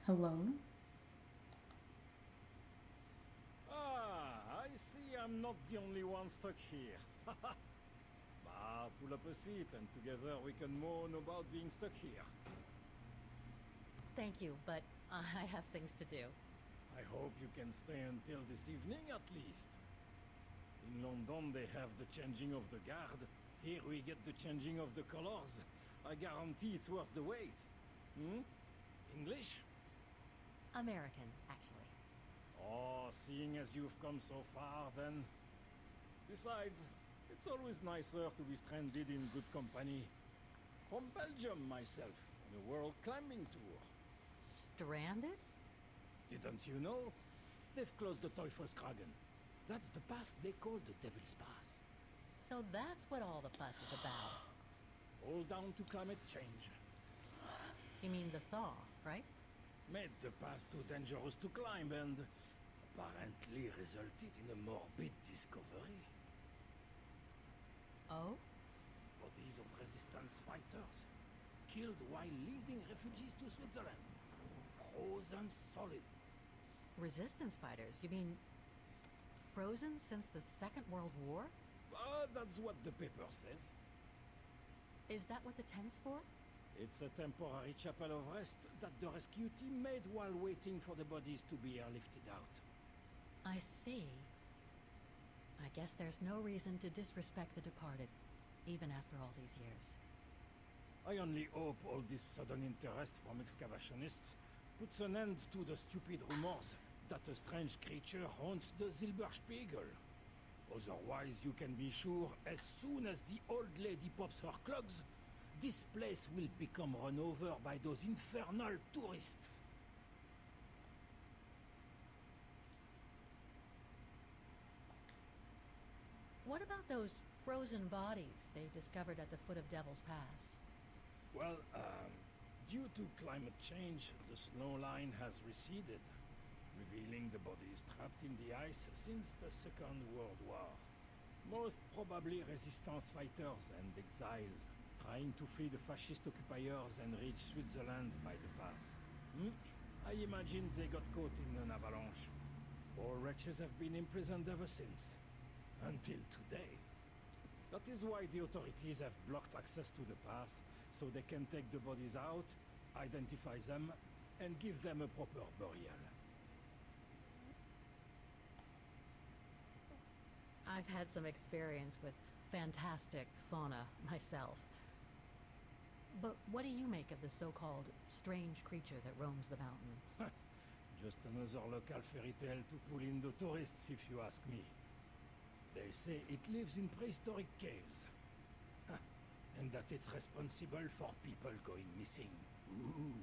Hello? Ah, I see I'm not the only one stuck here. Bah, pull up a seat and together we can moan about being stuck here. Thank you, but I have things to do. I hope you can stay until this evening at least. In London they have the changing of the guard. Here we get the changing of the colors. I guarantee it's worth the wait. English? American, actually. Oh, seeing as you've come so far, then. Besides, it's always nicer to be stranded in good company. From Belgium, myself, on a world climbing tour. Stranded? Didn't you know? They've closed the Teufelskragen. That's the path they call the Devil's Pass. So that's what all the fuss is about. All down to climate change. You mean the thaw, right? Made the pass too dangerous to climb and apparently resulted in a morbid discovery. Oh? Bodies of resistance fighters killed while leading refugees to Switzerland. Frozen solid. Resistance fighters? You mean frozen since the Second World War? That's what the paper says. Is that what the tent's for? It's a temporary chapel of rest that the rescue team made while waiting for the bodies to be airlifted out. I see. I guess there's no reason to disrespect the departed, even after all these years. I only hope all this sudden interest from excavationists puts an end to the stupid rumors that a strange creature haunts the Silberspiegel. Otherwise, you can be sure as soon as the old lady pops her clogs, this place will become run over by those infernal tourists. What about those frozen bodies they discovered at the foot of Devil's Pass? Well, due to climate change, the snow line has receded, revealing the bodies trapped in the ice since the Second World War. Most probably resistance fighters and exiles, trying to flee the fascist occupiers and reach Switzerland by the pass. I imagine they got caught in an avalanche. Poor wretches have been imprisoned ever since. Until today. That is why the authorities have blocked access to the pass, so they can take the bodies out, identify them, and give them a proper burial. I've had some experience with fantastic fauna myself. But what do you make of the so-called strange creature that roams the mountain? Just another local fairy tale to pull in the tourists, if you ask me. They say it lives in prehistoric caves. And that it's responsible for people going missing. Ooh.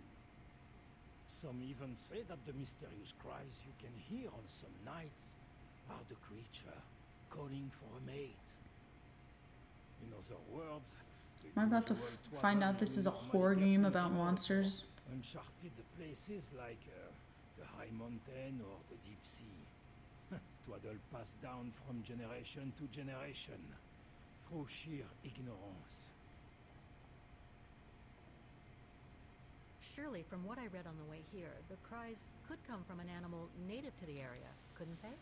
Some even say that the mysterious cries you can hear on some nights are the creature calling for a mate. In other words, Am I about to find out this is a horror game about monsters? Uncharted places like the high mountain or the deep sea. Twaddle passed down from generation to generation through sheer ignorance. Surely, from what I read on the way here, the cries could come from an animal native to the area, couldn't they?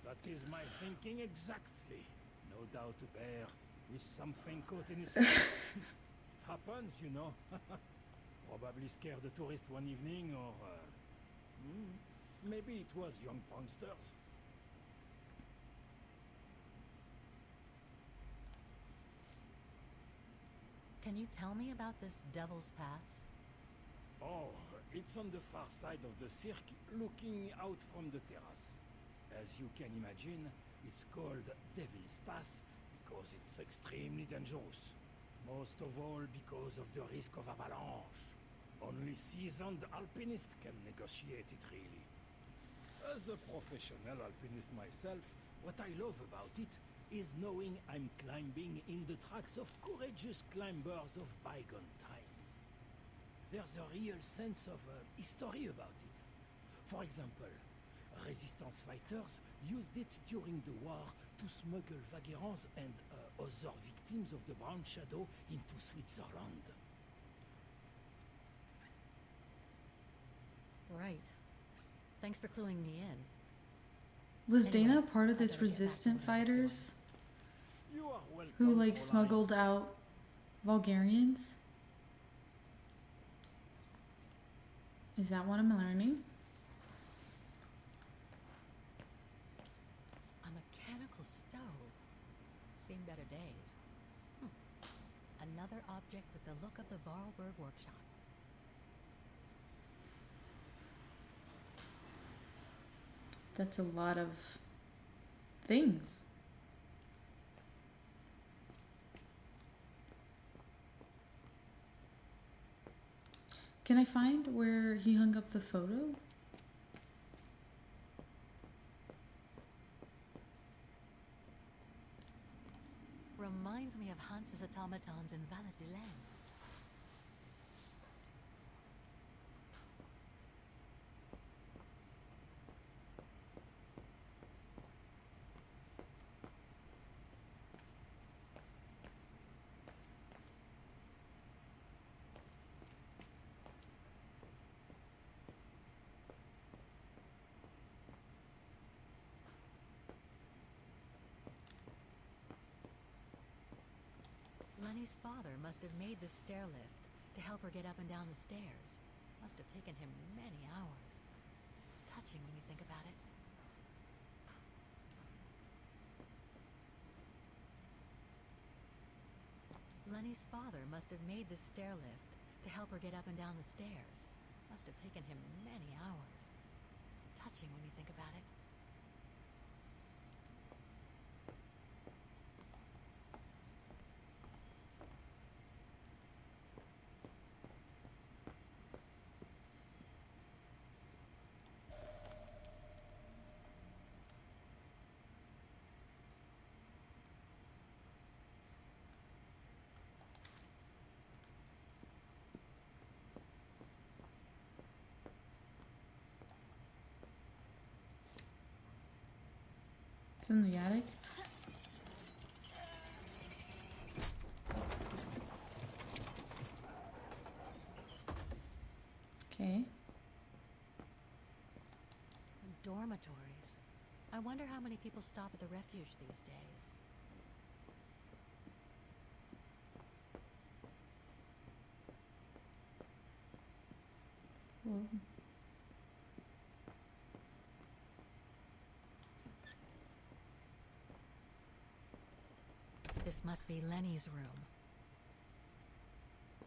That is my thinking exactly. No doubt a bear with something caught in his It happens, you know. Probably scared the tourist one evening, or maybe it was young pranksters. Can you tell me about this Devil's Pass? Oh, it's on the far side of the cirque, looking out from the terrace. As you can imagine, it's called Devil's Pass because it's extremely dangerous. Most of all because of the risk of avalanche. Only seasoned alpinists can negotiate it, really. As a professional alpinist myself, what I love about it is knowing I'm climbing in the tracks of courageous climbers of bygone times. There's a real sense of history about it. For example, resistance fighters used it during the war to smuggle vagrants and other victims of the Brown Shadow into Switzerland. Right. Thanks for cluing me in. Was Anyway, Dana a part of I this better get back to resistant what I was doing. fighters You are welcome, who like Caroline. smuggled out Bulgarians? Is that what I'm learning? A mechanical stove. Seen better days. Another object with the look of the Vorarlberg workshop. That's a lot of things. Can I find where he hung up the photo? Reminds me of Hans's automatons in Valladolid. Lenny's father must have made the stair lift to help her get up and down the stairs. Must have taken him many hours. It's touching when you think about it. Lenny's father must have made the stair lift to help her get up and down the stairs. Must have taken him many hours. It's touching when you think about it. It's in the attic. Okay. Dormitories. I wonder how many people stop at the refuge these days. Whoa. This must be Lenny's room.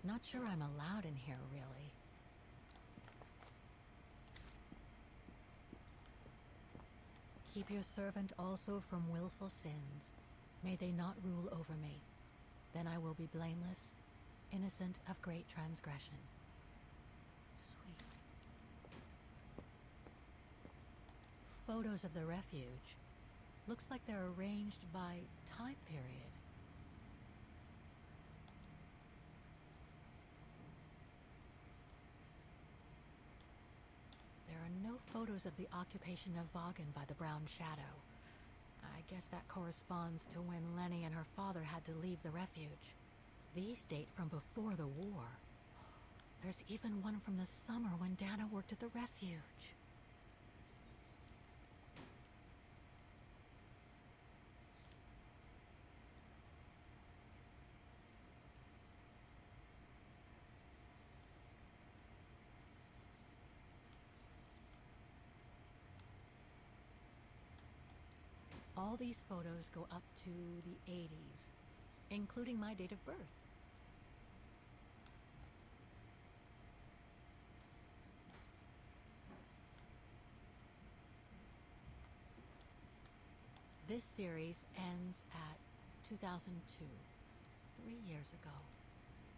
Not sure I'm allowed in here, really. Keep your servant also from willful sins. May they not rule over me. Then I will be blameless, innocent of great transgression. Sweet. Photos of the refuge. Looks like they're arranged by time period. There are no photos of the occupation of Vaughan by the Brown Shadow. I guess that corresponds to when Lenny and her father had to leave the refuge. These date from before the war. There's even one from the summer when Dana worked at the refuge. All these photos go up to the 80s, including my date of birth. This series ends at 2002, 3 years ago,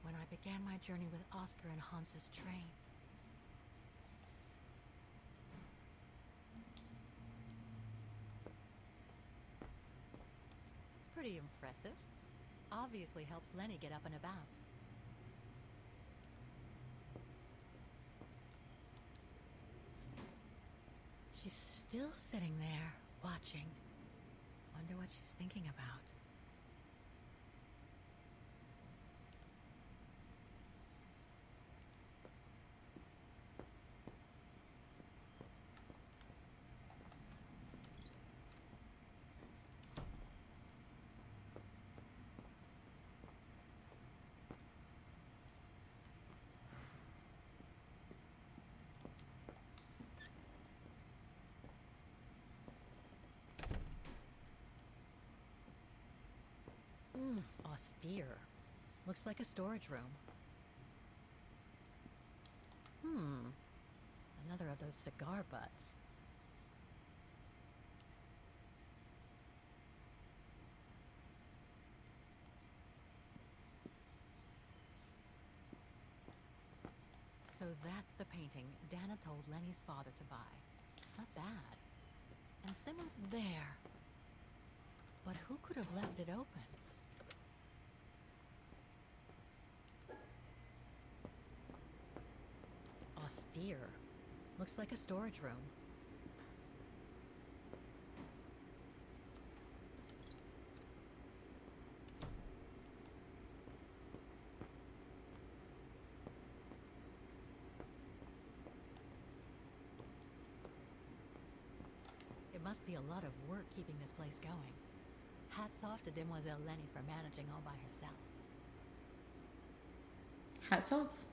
when I began my journey with Oscar and Hans's train. Pretty impressive. Obviously helps Lenny get up and about. Still sitting there, watching. Wonder what she's thinking about. Austere. Looks like a storage room. Another of those cigar butts. So that's the painting Dana told Lenny's father to buy. Not bad. And similar there. But who could have left it open? Austere. Looks like a storage room. It must be a lot of work keeping this place going. Hats off to Demoiselle Lenny for managing all by herself. Hats off.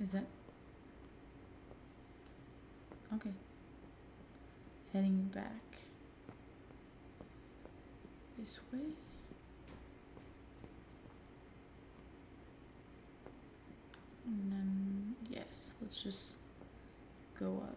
Is that... Okay. Heading back. This way. And then, yes, let's just go up.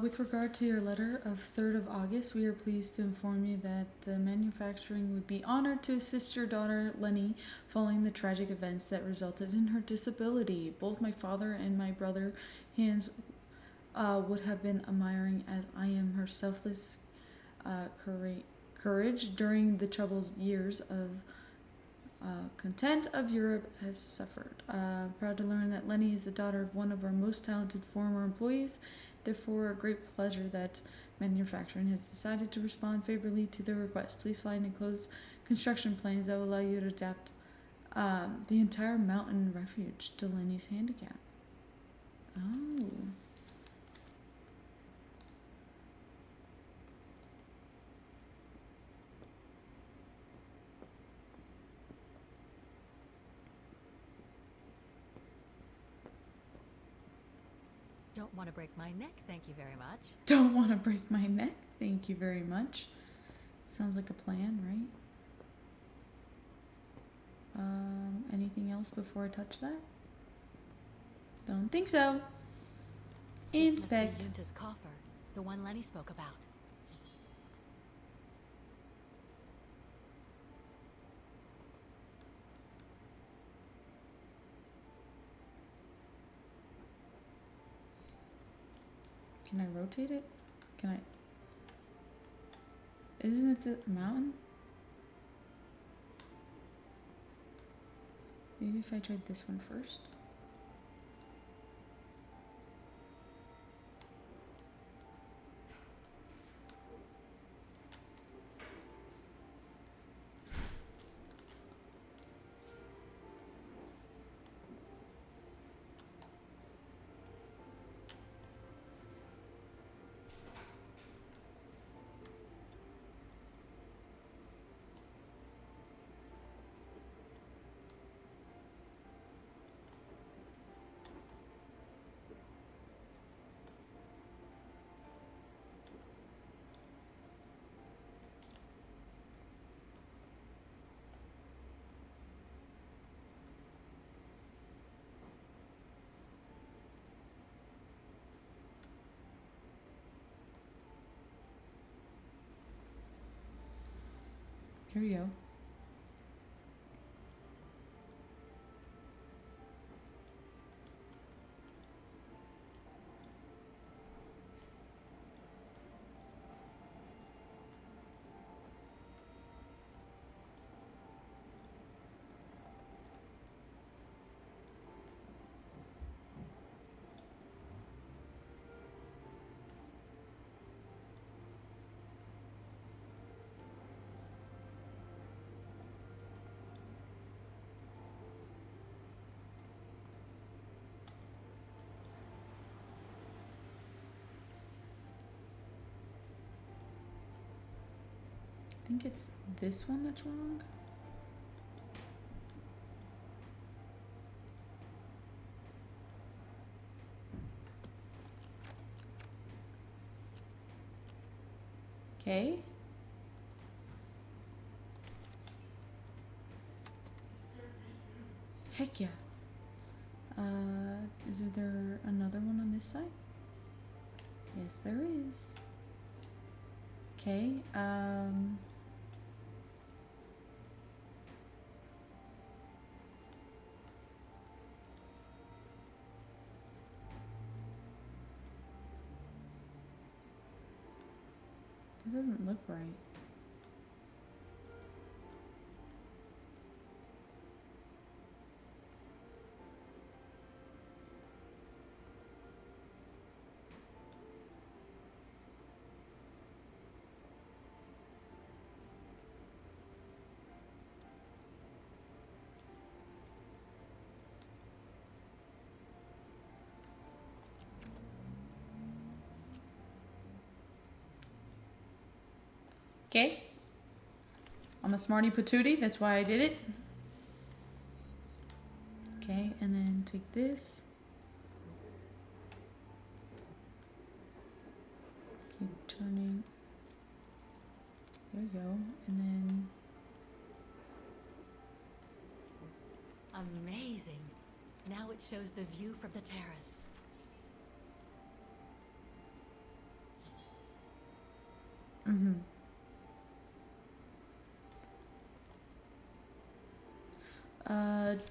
With regard to your letter of 3rd of August, we are pleased to inform you that the manufacturing would be honored to assist your daughter Lenny following the tragic events that resulted in her disability. Both my father and my brother Hans would have been admiring as I am her selfless courage during the troubled years of content of Europe has suffered. Proud to learn that Lenny is the daughter of one of our most talented former employees. Therefore, a great pleasure that manufacturing has decided to respond favorably to the request. Please find enclosed construction plans that will allow you to adapt the entire mountain refuge to Lenny's handicap. Oh. Don't want to break my neck, thank you very much. Don't want to break my neck, thank you very much. Sounds like a plan, right? Anything else before I touch that? Don't think so. Inspect. This must be Yunta's coffer, the one Lenny spoke about. Can I rotate it? Can I? Isn't it the mountain? Maybe if I tried this one first. Here we go. I think it's this one that's wrong. Okay. Heck yeah. Is there another one on this side? Yes, there is. Okay, it doesn't look right. Okay. I'm a smarty patootie, that's why I did it. Okay, and then take this. Keep turning. There you go. And then Amazing. Now it shows the view from the terrace. mm-hmm.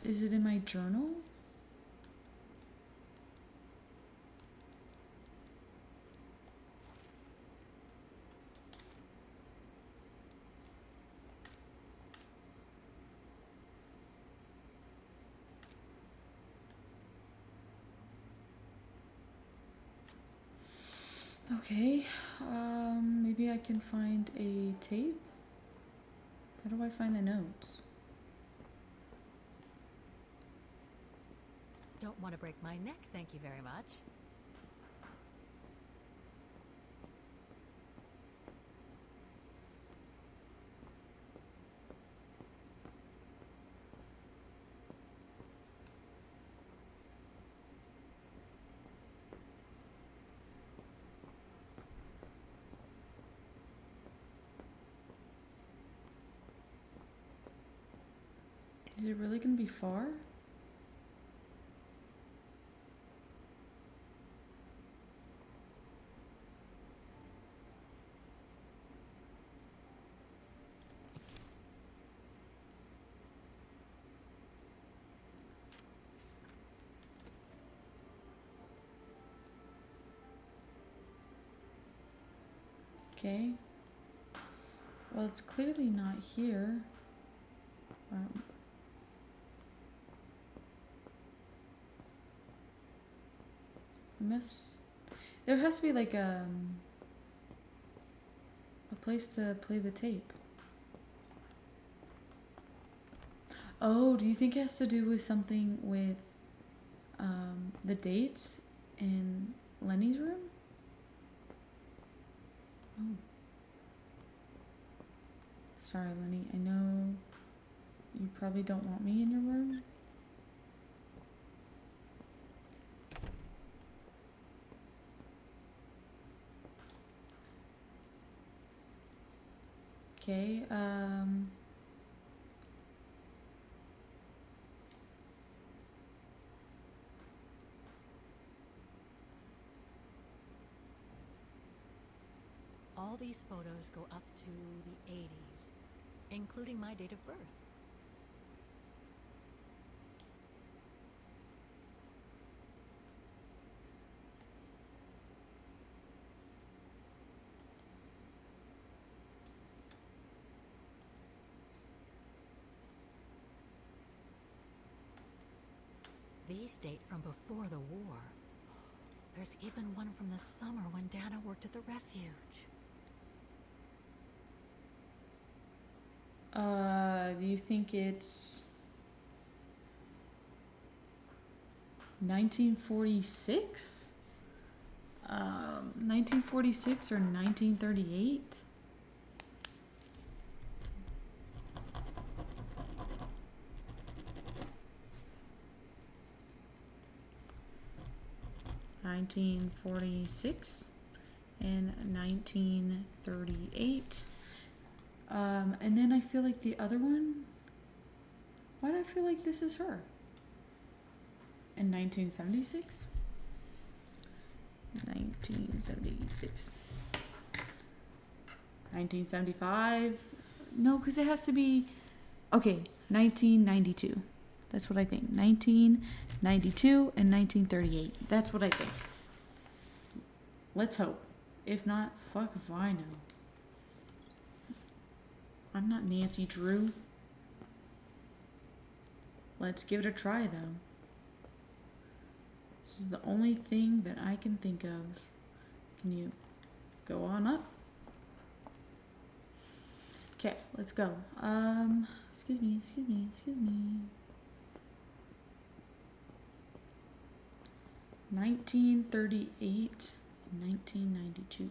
Is it in my journal? Okay, maybe I can find a tape. How do I find the notes? Don't want to break my neck, thank you very much. Is it really gonna be far? Okay. Well, it's clearly not here. There has to be like a place to play the tape. Oh, do you think it has to do with something with the dates in Lenny's room? Oh. Sorry, Lenny. I know you probably don't want me in your room. Okay, All these photos go up to the 80s. including my date of birth. These date from before the war. There's even one from the summer when Dana worked at the refuge. Do you think it's 1946? 1946 or 1938? (1946) and 1938. And then I feel like the other one. Why do I feel like this is her? In 1976? 1976. 1975? No, because it has to be. Okay, 1992. That's what I think. 1992 and 1938. That's what I think. Let's hope. If not, fuck if I know. I'm not Nancy Drew. Let's give it a try, though. This is the only thing that I can think of. Can you go on up? Okay, let's go. Excuse me. 1938 and 1992.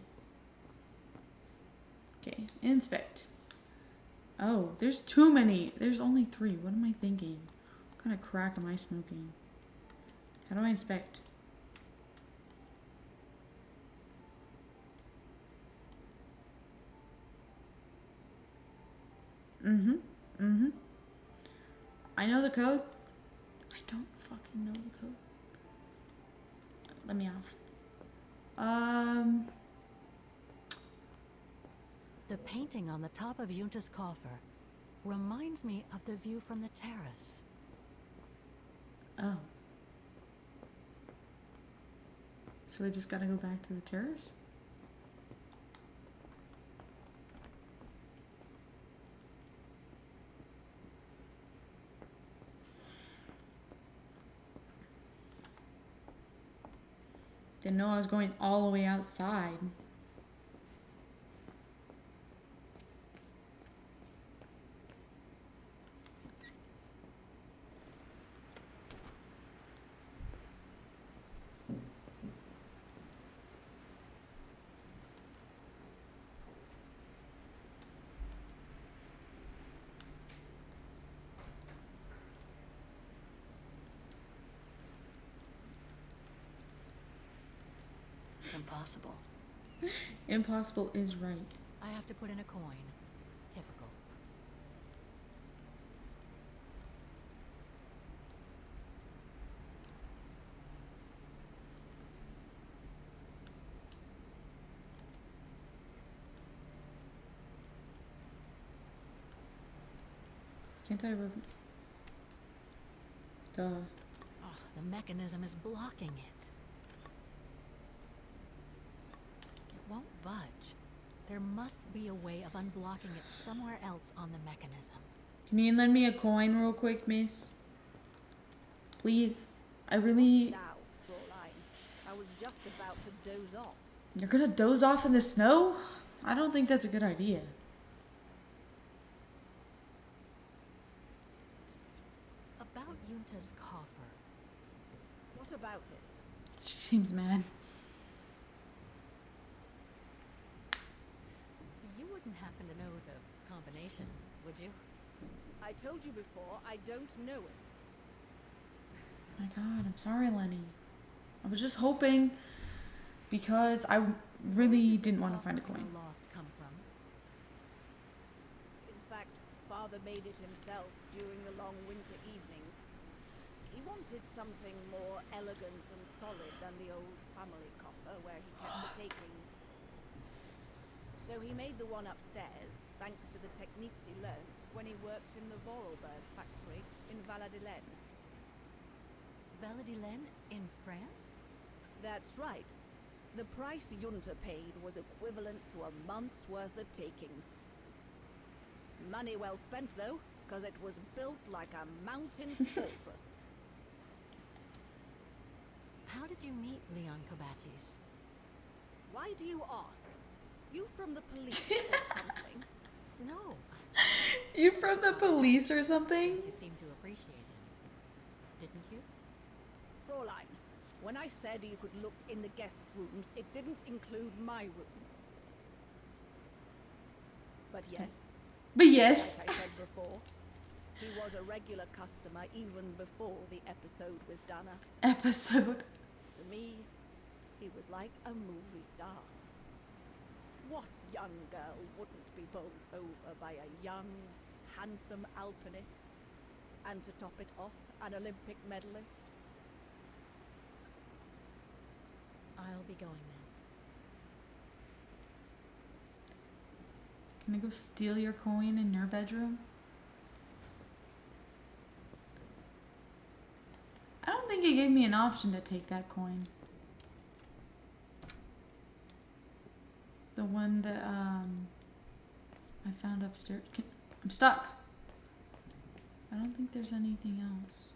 Okay, inspect. Oh, there's too many. There's only 3. What am I thinking? What kind of crack am I smoking? How do I inspect? I know the code. I don't fucking know the code. Let me off. The painting on the top of Yunta's coffer reminds me of the view from the terrace. Oh. So I just gotta go back to the terrace? Didn't know I was going all the way outside. Impossible. Impossible is right. I have to put in a coin. Typical. Can't I Duh. Oh, the mechanism is blocking it. It won't budge. There must be a way of unblocking it somewhere else on the mechanism. Can you lend me a coin real quick, miss? Please. I really... Now, Fraulein. I was just about to doze off. You're gonna doze off in the snow? I don't think that's a good idea. About Yunta's coffer. What about it? She seems mad. You wouldn't happen to know the combination, would you? I told you before, I don't know it. My God, I'm sorry, Lenny. I was just hoping because I really didn't want to find a coin. Come from? In fact, Father made it himself during the long winter evenings. He wanted something more elegant and solid than the old family coffer where he kept the takings. So he made the one upstairs, thanks to the techniques he learned when he worked in the Vorarlberg factory in Valladolid. Valladolid in France? That's right. The price Junta paid was equivalent to a month's worth of takings. Money well spent, though, because it was built like a mountain fortress. How did you meet Leon Kabatis? Why do you ask? You from the police or something? No. You from the police or something? You seem to appreciate him. Didn't you? Fräulein, when I said you could look in the guest rooms, it didn't include my room. But yes. But yes. Like I said before, he was a regular customer even before the episode with Dana. Episode. To me, he was like a movie star. What young girl wouldn't be bowled over by a young, handsome alpinist? And to top it off, an Olympic medalist? I'll be going then. Can I go steal your coin in your bedroom? I don't think it gave me an option to take that coin. The one that I found upstairs. I'm stuck. I don't think there's anything else.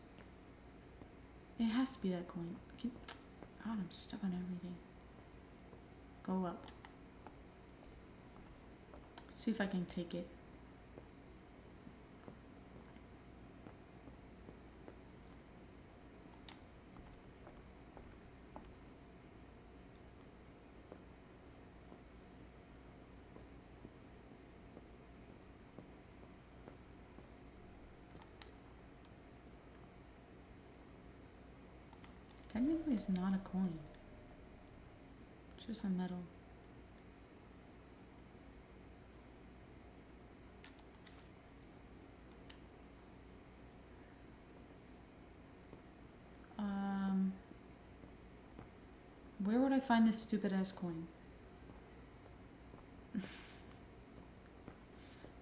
It has to be that coin. God, I'm stuck on everything. Go up. See if I can take it. Technically, it's not a coin. It's just a metal. Where would I find this stupid ass coin?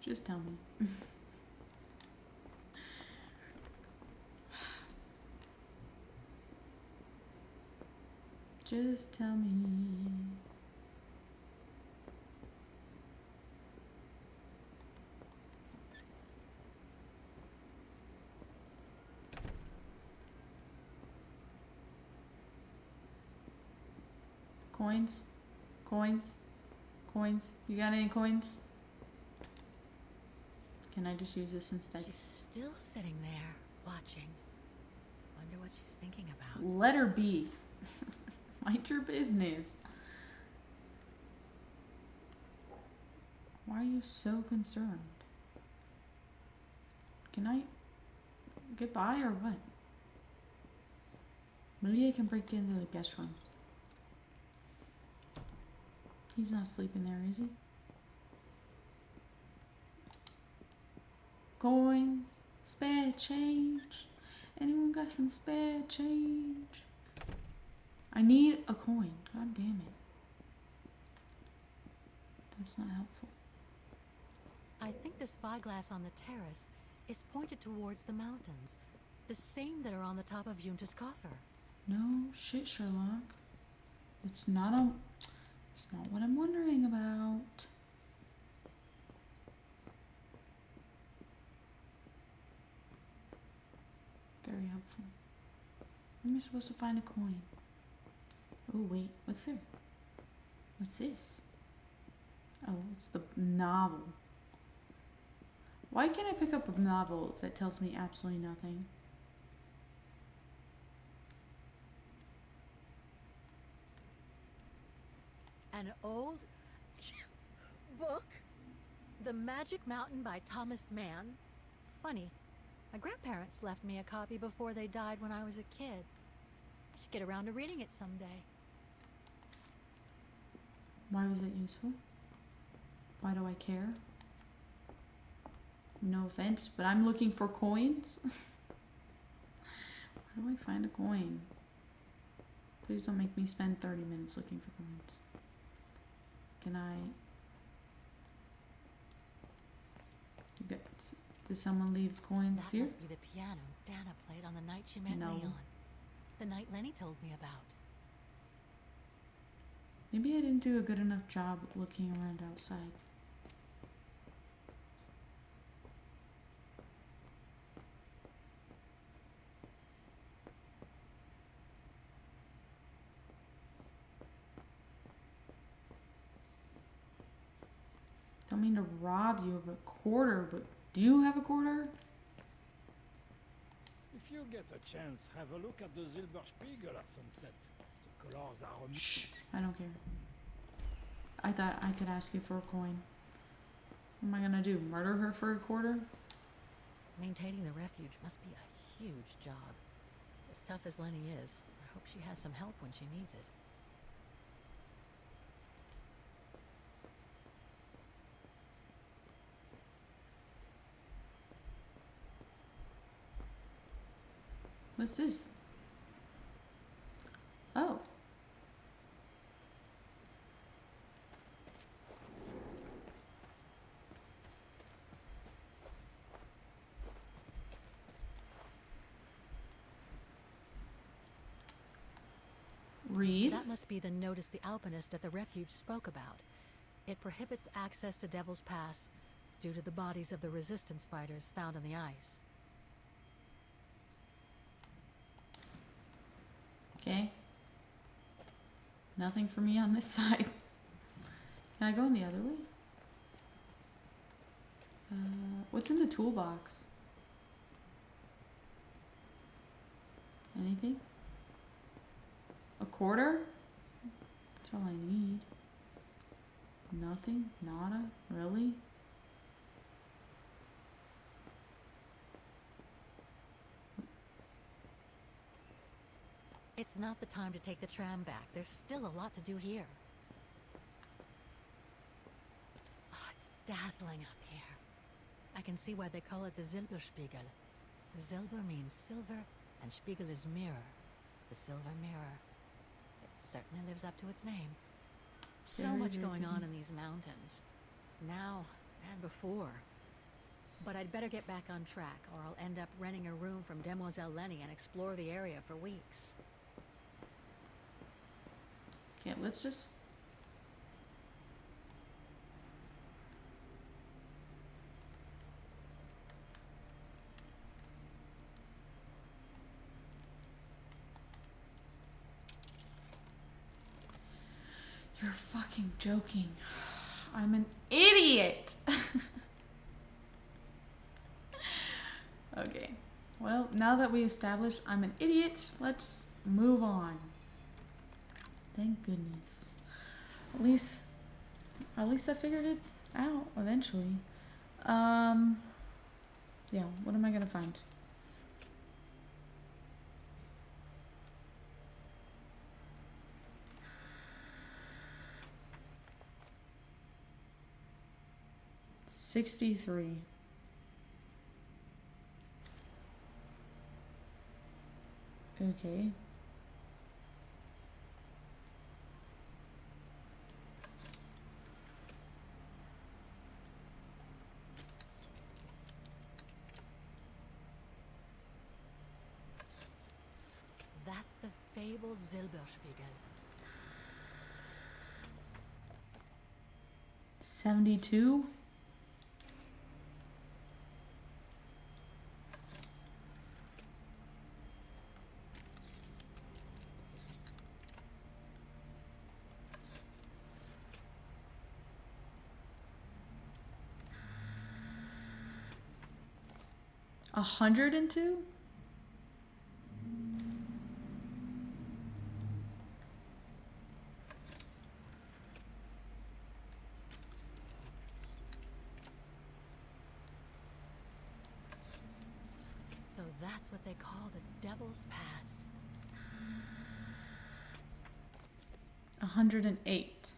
Just tell me. Just tell me. Coins? Coins? Coins? You got any coins? Can I just use this instead? She's still sitting there, watching. Wonder what she's thinking about. Let her be. Mind your business. Why are you so concerned? Can I get by or what? Maybe I can break into the guest room. He's not sleeping there, is he? Coins, spare change. Anyone got some spare change? I need a coin. God damn it. That's not helpful. I think the spyglass on the terrace is pointed towards the mountains, the same that are on the top of Junta's coffer. No shit, Sherlock. It's not what I'm wondering about. Very helpful. Where am I supposed to find a coin? Oh wait, what's there? What's this? Oh, it's the novel. Why can't I pick up a novel that tells me absolutely nothing? An old book? The Magic Mountain by Thomas Mann? Funny. My grandparents left me a copy before they died when I was a kid. I should get around to reading it someday. Why was it useful? Why do I care? No offense, but I'm looking for coins. Where do I find a coin? Please don't make me spend 30 minutes looking for coins. Can I? Get, did someone leave coins That here? must be the piano Dana played on the night she met No. Leon. The night Lenny told me about. Maybe I didn't do a good enough job looking around outside. Don't mean to rob you of a quarter, but do you have a quarter? If you get a chance, have a look at the Silberspiegel at sunset. The colors are Shh, I don't care. I thought I could ask you for a coin. What am I gonna do? Murder her for a quarter? Maintaining the refuge must be a huge job. As tough as Lenny is, I hope she has some help when she needs it. What's this? Oh. Read. That must be the notice the alpinist at the refuge spoke about. It prohibits access to Devil's Pass due to the bodies of the resistance fighters found on the ice. Okay. Nothing for me on this side. Can I go in the other way? What's in the toolbox? Anything? A quarter? That's all I need. Nothing? Nada? Really? It's not the time to take the tram back. There's still a lot to do here. Oh, it's dazzling up here. I can see why they call it the Silberspiegel. Silber means silver, and Spiegel is mirror. The silver mirror. It certainly lives up to its name. So Very, much very going on pretty. in these mountains. Now and before. But I'd better get back on track, or I'll end up renting a room from Demoiselle Lenny and explore the area for weeks. Okay, let's just... You're fucking joking. I'm an idiot! Okay. Well, now that we established I'm an idiot, let's move on. Thank goodness. At least I figured it out eventually. Yeah, what am I gonna find? $63. Okay. That's the fabled Silberspiegel. 72? $102? So that's what they call the Devil's Pass. 108.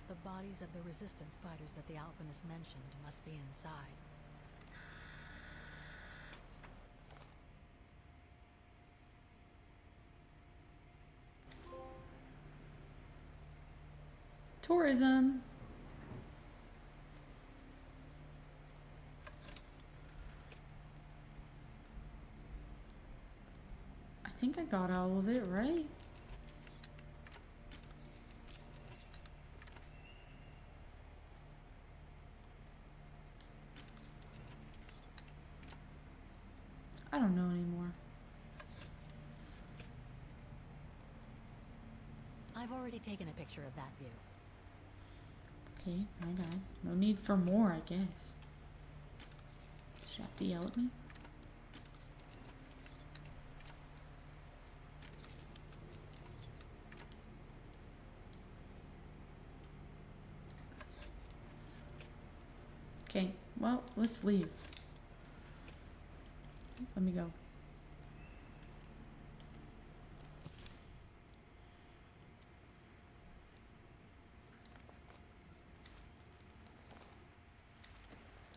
The bodies of the resistance fighters that the alpinist mentioned must be inside. Tourism. I think I got all of it right. I don't know anymore. I've already taken a picture of that view. Okay, my bad. No need for more, I guess. Does she have to yell at me? Okay, well, let's leave. Let me go.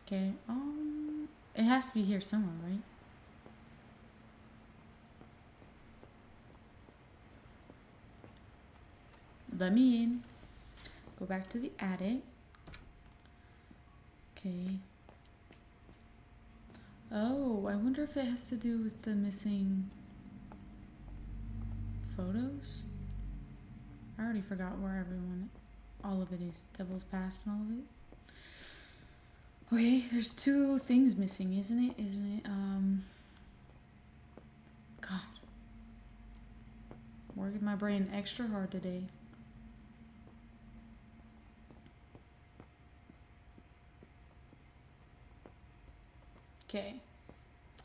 Okay, it has to be here somewhere, right? Let me in. Go back to the attic. Okay. Oh, I wonder if it has to do with the missing photos? I already forgot where all of it is. Devil's Past and all of it. Okay, there's 2 things missing, isn't it? God. Working my brain extra hard today. Okay.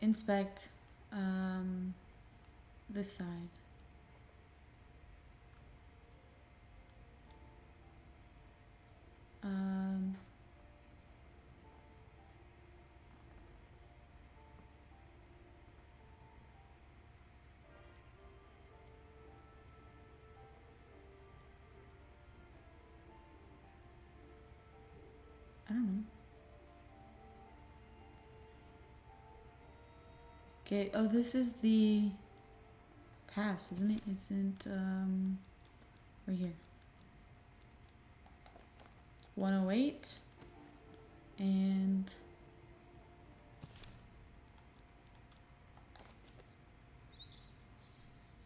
Inspect this side. I don't know. Okay, oh, this is the pass, isn't it? Isn't, right here. 108 and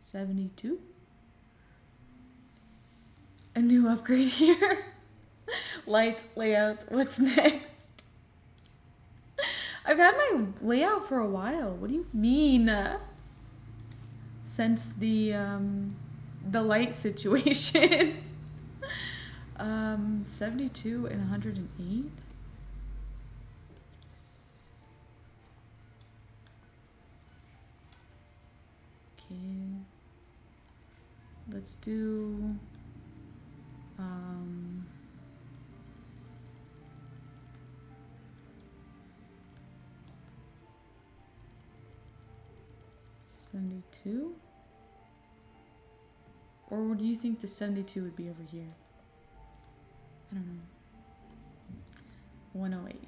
72. A new upgrade here. Lights, layouts, what's next? I've had my layout for a while. What do you mean? Since the light situation. 72 and 108. Okay. Let's do 72? Or do you think the 72 would be over here? I don't know. 108.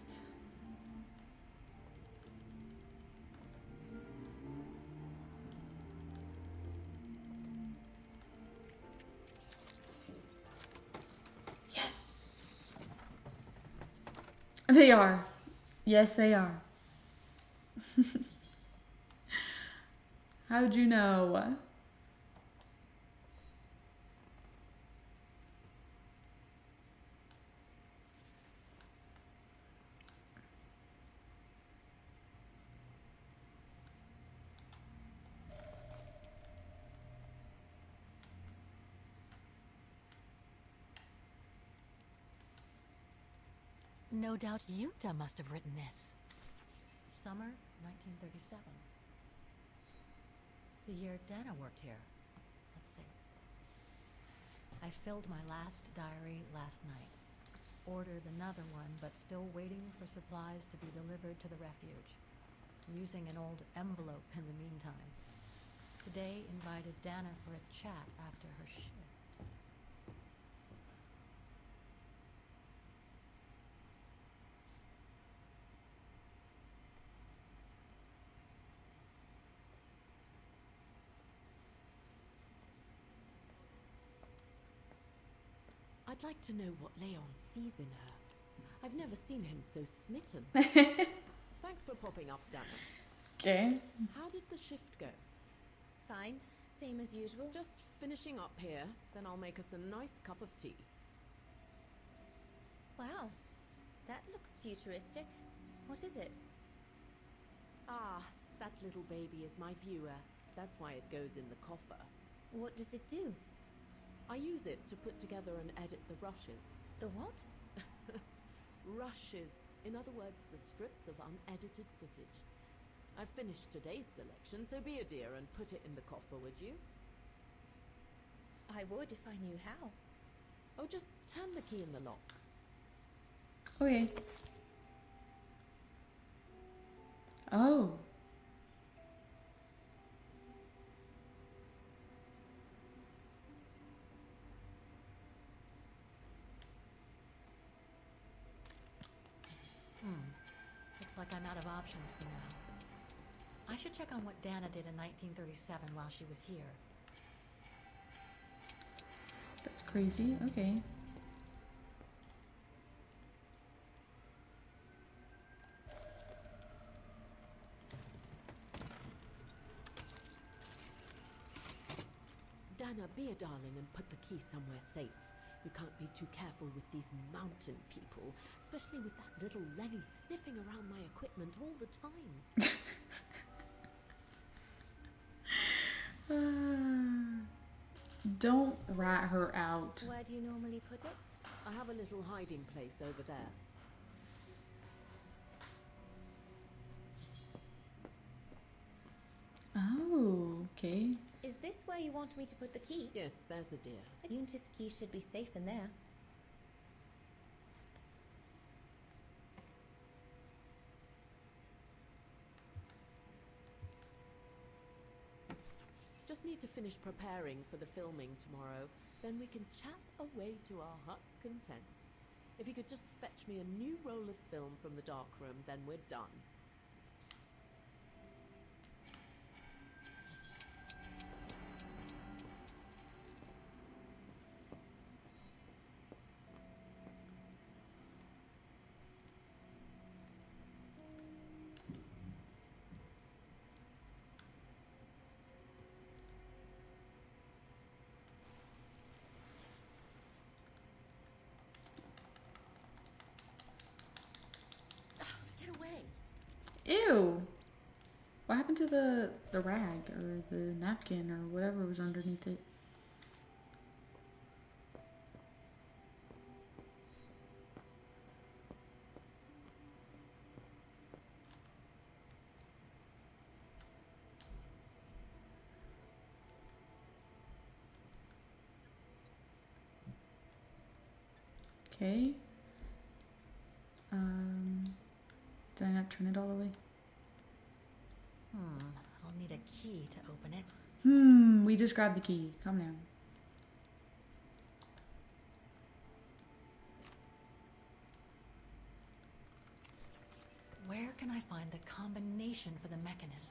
Yes! They are. Yes, they are. How'd you know? No doubt Yuta must have written this. Summer 1937. The year Dana worked here. Let's see. I filled my last diary last night. Ordered another one, but still waiting for supplies to be delivered to the refuge. Using an old envelope in the meantime. Today invited Dana for a chat after her shift. I'd like to know what Leon sees in her. I've never seen him so smitten. Thanks for popping up, Dana. Okay. How did the shift go? Fine. Same as usual. Just finishing up here, then I'll make us a nice cup of tea. Wow. That looks futuristic. What is it? Ah, that little baby is my viewer. That's why it goes in the coffer. What does it do? I use it to put together and edit the rushes. The what? Rushes. In other words, the strips of unedited footage. I've finished today's selection, so be a dear and put it in the coffer, would you? I would if I knew how. Oh, just turn the key in the lock. Okay. Oh. Looks like I'm out of options for now. I should check on what Dana did in 1937 while she was here. That's crazy. Okay. Dana, be a darling and put the key somewhere safe. You can't be too careful with these mountain people, especially with that little Lenny sniffing around my equipment all the time. Don't rat her out. Where do you normally put it? I have a little hiding place over there. Oh, okay. Is this where you want me to put the key? Yes, there's a dear. A Untis key should be safe in there. Just need to finish preparing for the filming tomorrow. Then we can chat away to our heart's content. If you could just fetch me a new roll of film from the darkroom, then we're done. Get away. Ew. What happened to the rag or the napkin or whatever was underneath it? Okay. Did I not turn it all the way? I'll need a key to open it. We just grabbed the key. Calm down. Where can I find the combination for the mechanism?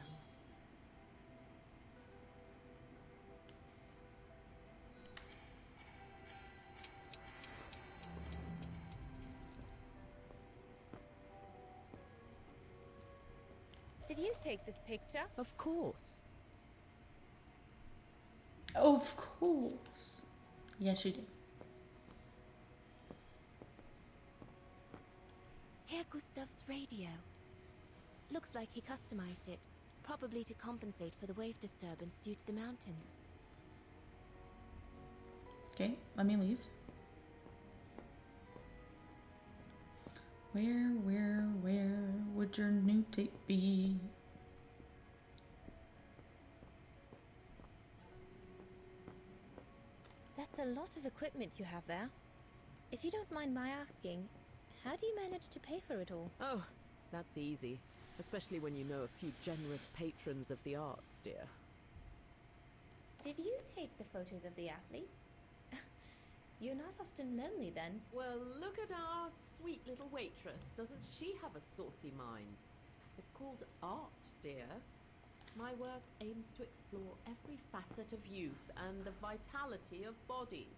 Did you take this picture? Of course. Of course. Yes, you did. Here, Gustav's radio. Looks like he customized it, probably to compensate for the wave disturbance due to the mountains. Okay, let me leave. Where would your new tape be? That's a lot of equipment you have there. If you don't mind my asking, how do you manage to pay for it all? Oh, that's easy. Especially when you know a few generous patrons of the arts, dear. Did you take the photos of the athletes? You're not often lonely then. Well, look at our sweet little waitress. Doesn't she have a saucy mind? It's called art, dear. My work aims to explore every facet of youth and the vitality of bodies.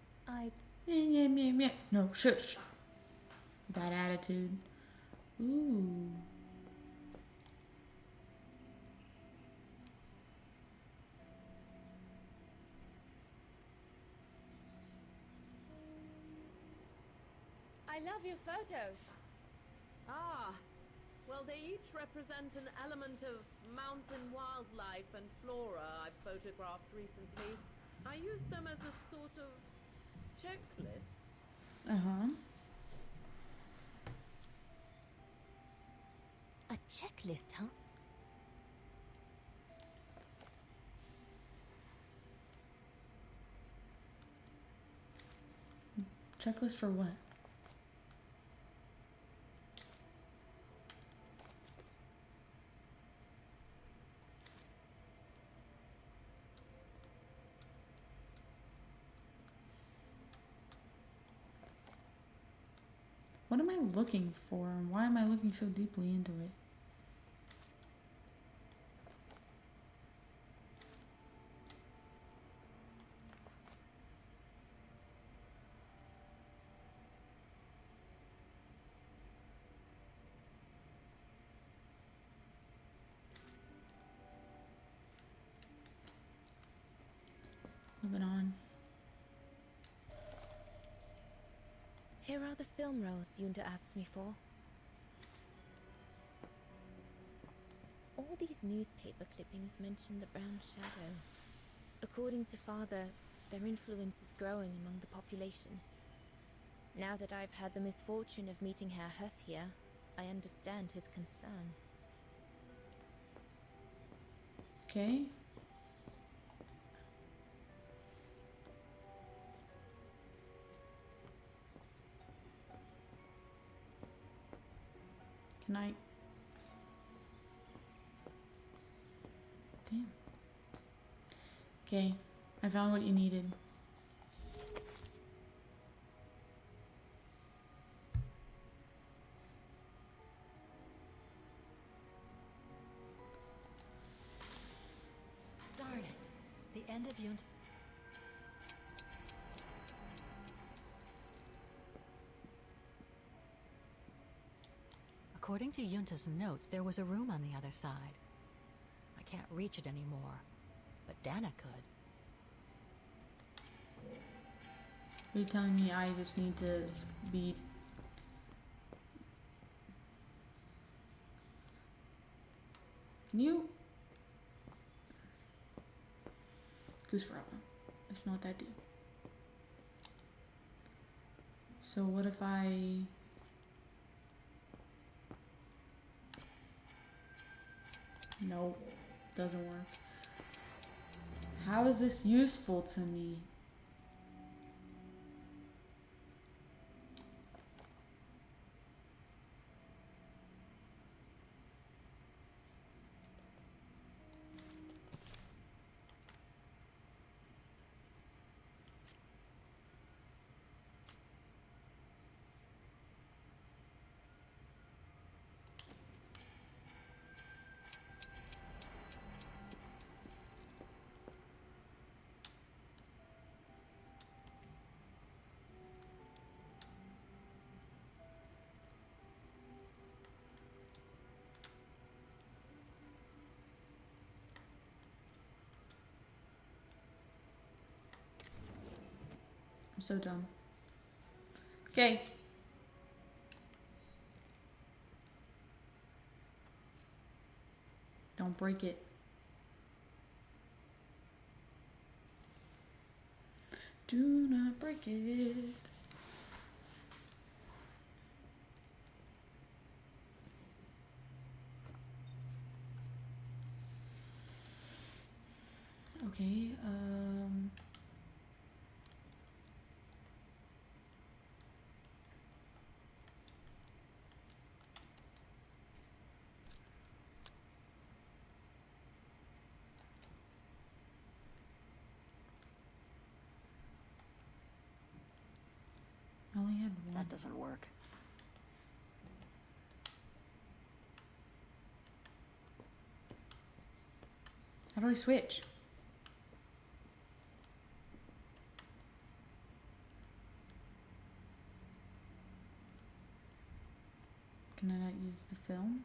Yeah. No, shush. Bad attitude. Ooh. I love your photos. Ah, well, they each represent an element of mountain wildlife and flora I've photographed recently. I use them as a sort of checklist. Uh-huh. A checklist, huh? Checklist for what? What am I looking for, and why am I looking so deeply into it? Moving on. Here are the film rolls Yunda asked me for. All these newspaper clippings mention the Brown Shadow. According to Father, their influence is growing among the population. Now that I've had the misfortune of meeting Herr Huss here, I understand his concern. Okay. Can I? Damn. Okay, I found what you needed. Darn it. The end of Yunt. According to Yunta's notes, there was a room on the other side. I can't reach it anymore, but Dana could. Are you telling me I just need to be... Can you... Goose forever. It's not that deep. So what if I... Nope. Doesn't work. How is this useful to me? I'm so dumb. Okay. Don't break it. Do not break it. Okay, I only had one. That doesn't work. How do I switch? Can I not use the film?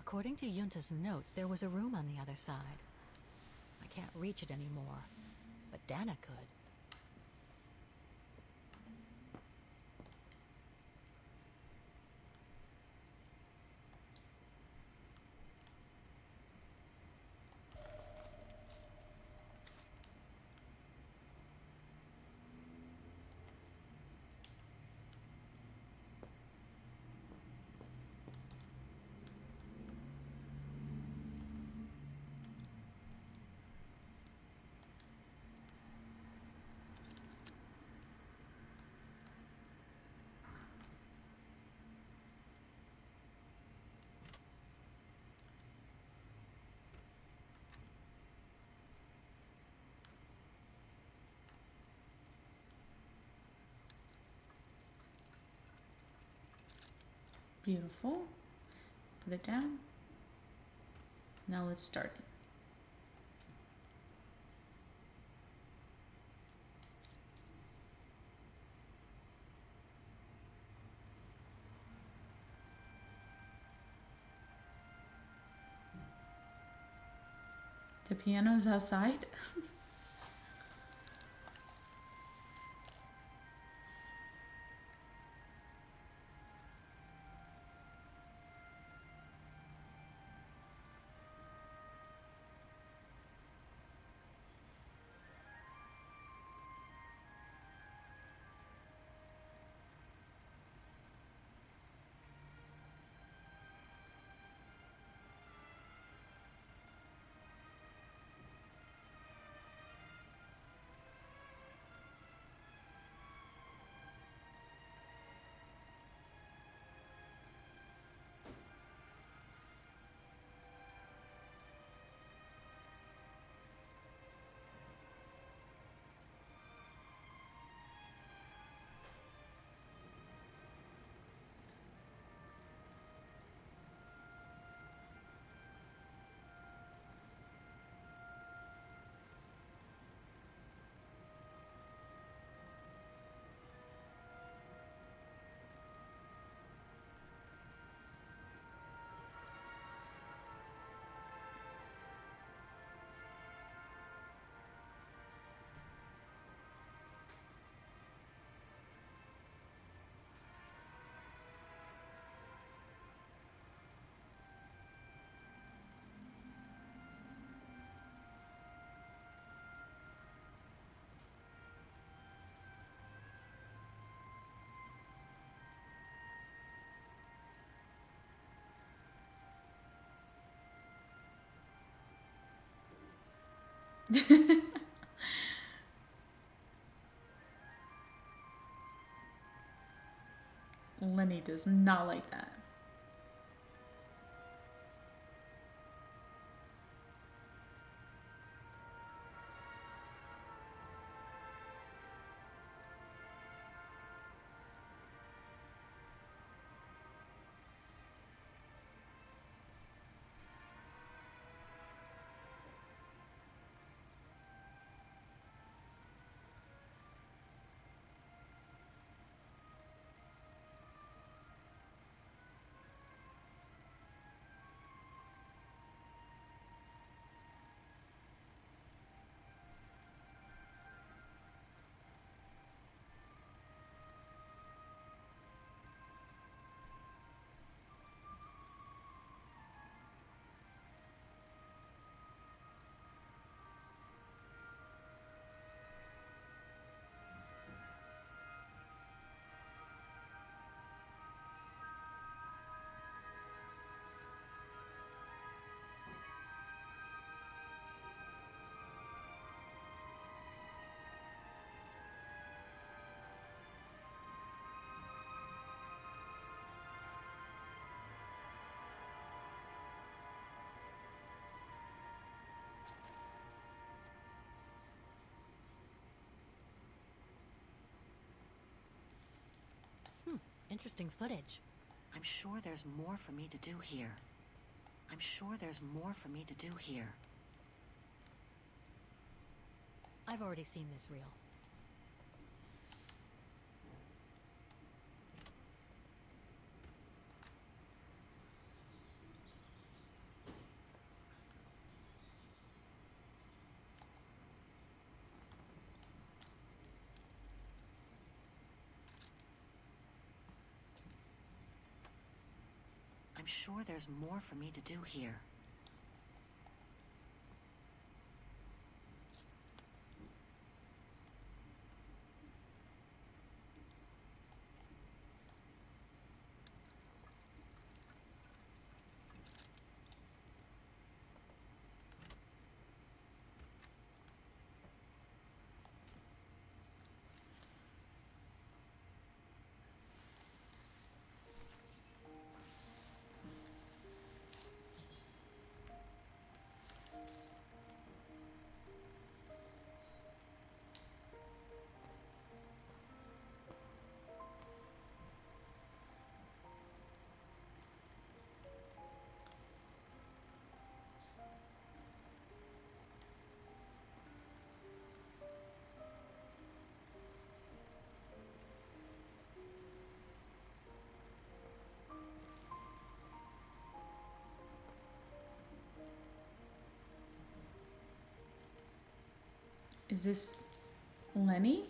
According to Yunta's notes, there was a room on the other side. I can't reach it anymore, but Dana could. Beautiful. Put it down. Now let's start it. The piano's outside. Lenny does not like that. interesting footage. I'm sure there's more for me to do here. I'm sure there's more for me to do here. I've already seen this reel. I'm sure there's more for me to do here. Is this Lenny?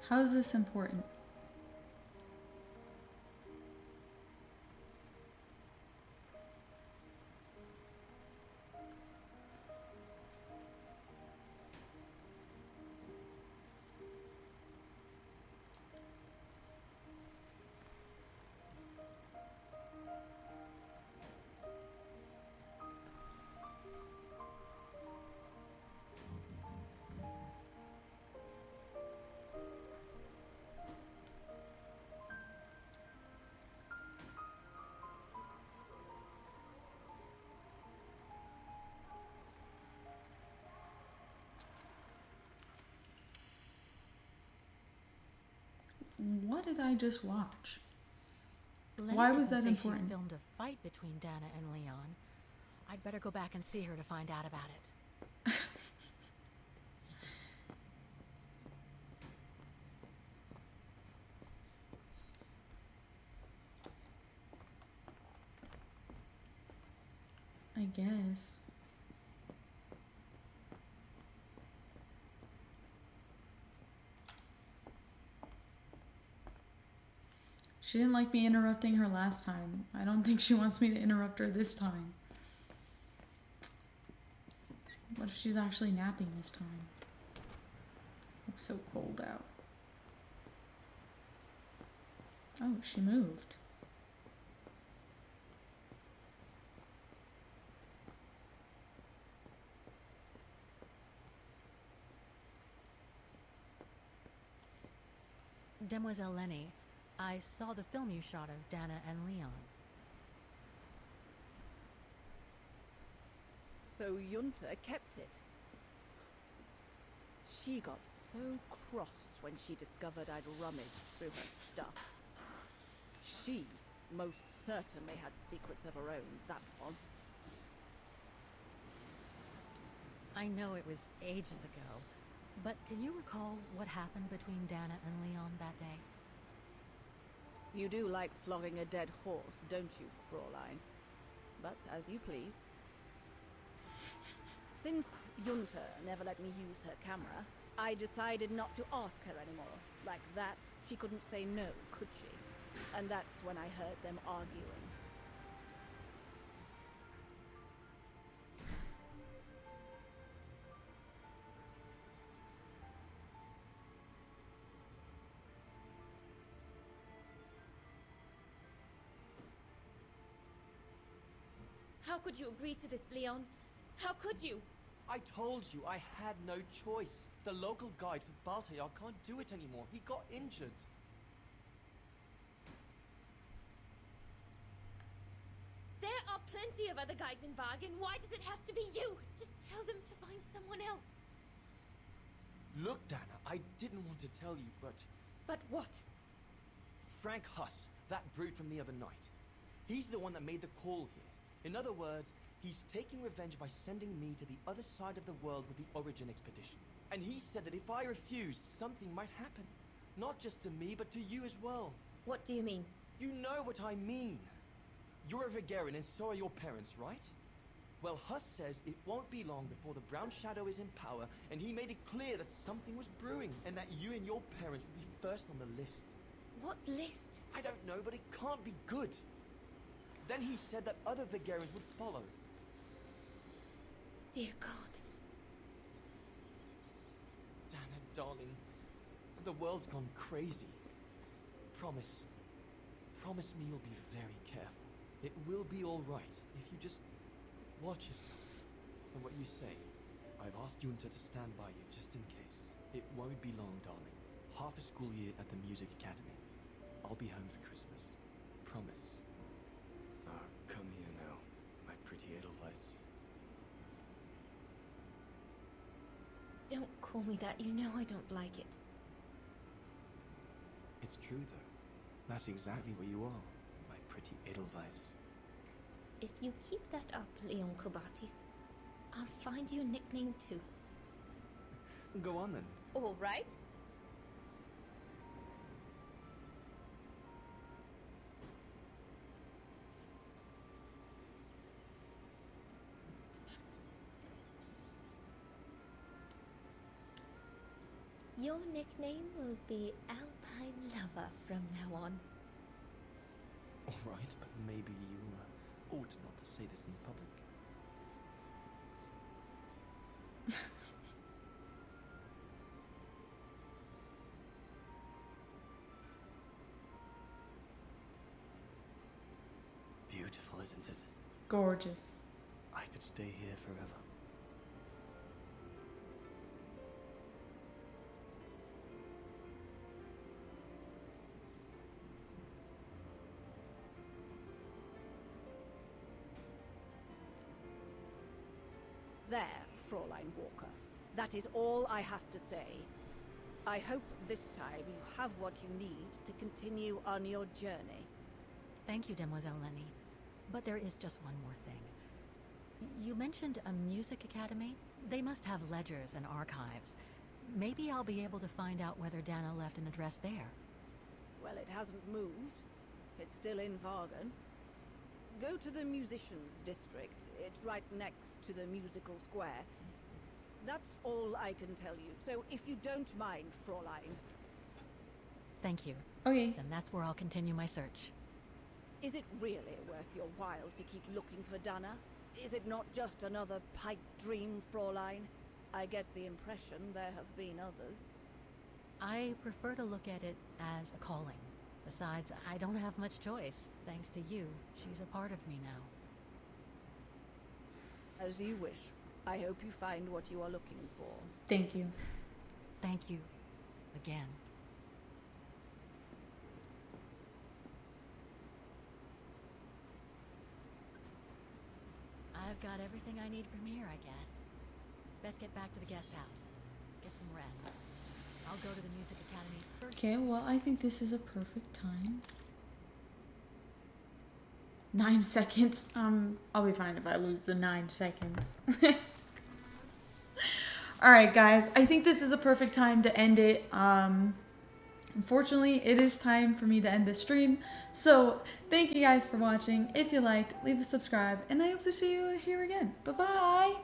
How is this important? What did I just watch? Lenny Why was didn't that say important? She filmed a fight between Dana and Leon. I'd better go back and see her to find out about it. I guess. She didn't like me interrupting her last time. I don't think she wants me to interrupt her this time. What if she's actually napping this time? Looks so cold out. Oh, she moved. Demoiselle Lenny, I saw the film you shot of Dana and Leon. So Junta kept it. She got so cross when she discovered I'd rummaged through her stuff. She most certainly had secrets of her own, that one. I know it was ages ago, but can you recall what happened between Dana and Leon that day? You do like flogging a dead horse, don't you, Fraulein? But as you please. Since Junta never let me use her camera, I decided not to ask her anymore. Like that, she couldn't say no, could she? And that's when I heard them arguing. How could you agree to this, Leon? How could you? I told you I had no choice. The local guide for Baltayar can't do it anymore. He got injured. There are plenty of other guides in Wagen. Why does it have to be you? Just tell them to find someone else. Look, Dana, I didn't want to tell you, but... But what? Frank Huss, that brute from the other night. He's the one that made the call here. In other words, he's taking revenge by sending me to the other side of the world with the Origin expedition. And he said that if I refused, something might happen. Not just to me, but to you as well. What do you mean? You know what I mean. You're a Vigarian and so are your parents, right? Well, Huss says it won't be long before the Brown Shadow is in power, and he made it clear that something was brewing, and that you and your parents would be first on the list. What list? I don't know, but it can't be good. Then he said that other Vigarians would follow. Dear God. Dana, darling, the world's gone crazy. Promise me you'll be very careful. It will be all right if you just watch yourself and what you say. I've asked Junta to stand by you just in case. It won't be long, darling. Half a school year at the Music Academy. I'll be home for Christmas. Promise. Ah, come here now, my pretty Edelweiss. Don't call me that. You know I don't like it. It's true, though. That's exactly what you are, my pretty Edelweiss. If you keep that up, Leon Kobatis, I'll find you a nickname too. Go on then. All right. Your nickname will be Alpine Lover from now on. All right, but maybe you ought not to say this in public. Beautiful, isn't it? Gorgeous. I could stay here forever. There, Fraulein Walker. That is all I have to say. I hope this time you have what you need to continue on your journey. Thank you, Demoiselle Lenny. But there is just one more thing. You mentioned a music academy? They must have ledgers and archives. Maybe I'll be able to find out whether Dana left an address there. Well, it hasn't moved. It's still in Wagen. Go to the musicians' district. It's right next to the musical square. That's all I can tell you. So if you don't mind, Fraulein. Thank you. Okay. Then that's where I'll continue my search. Is it really worth your while to keep looking for Dana? Is it not just another pipe dream, Fraulein? I get the impression there have been others. I prefer to look at it as a calling. Besides, I don't have much choice. Thanks to you, she's a part of me now. As you wish. I hope you find what you are looking for. Thank you. Thank you. Again. I've got everything I need from here, I guess. Best get back to the guest house. Get some rest. I'll go to the music academy first. Okay, well, I think this is a perfect time. 9 seconds. I'll be fine if I lose the 9 seconds. Alright, guys. I think this is a perfect time to end it. Unfortunately, it is time for me to end the stream. So, thank you guys for watching. If you liked, leave a subscribe. And I hope to see you here again. Bye-bye.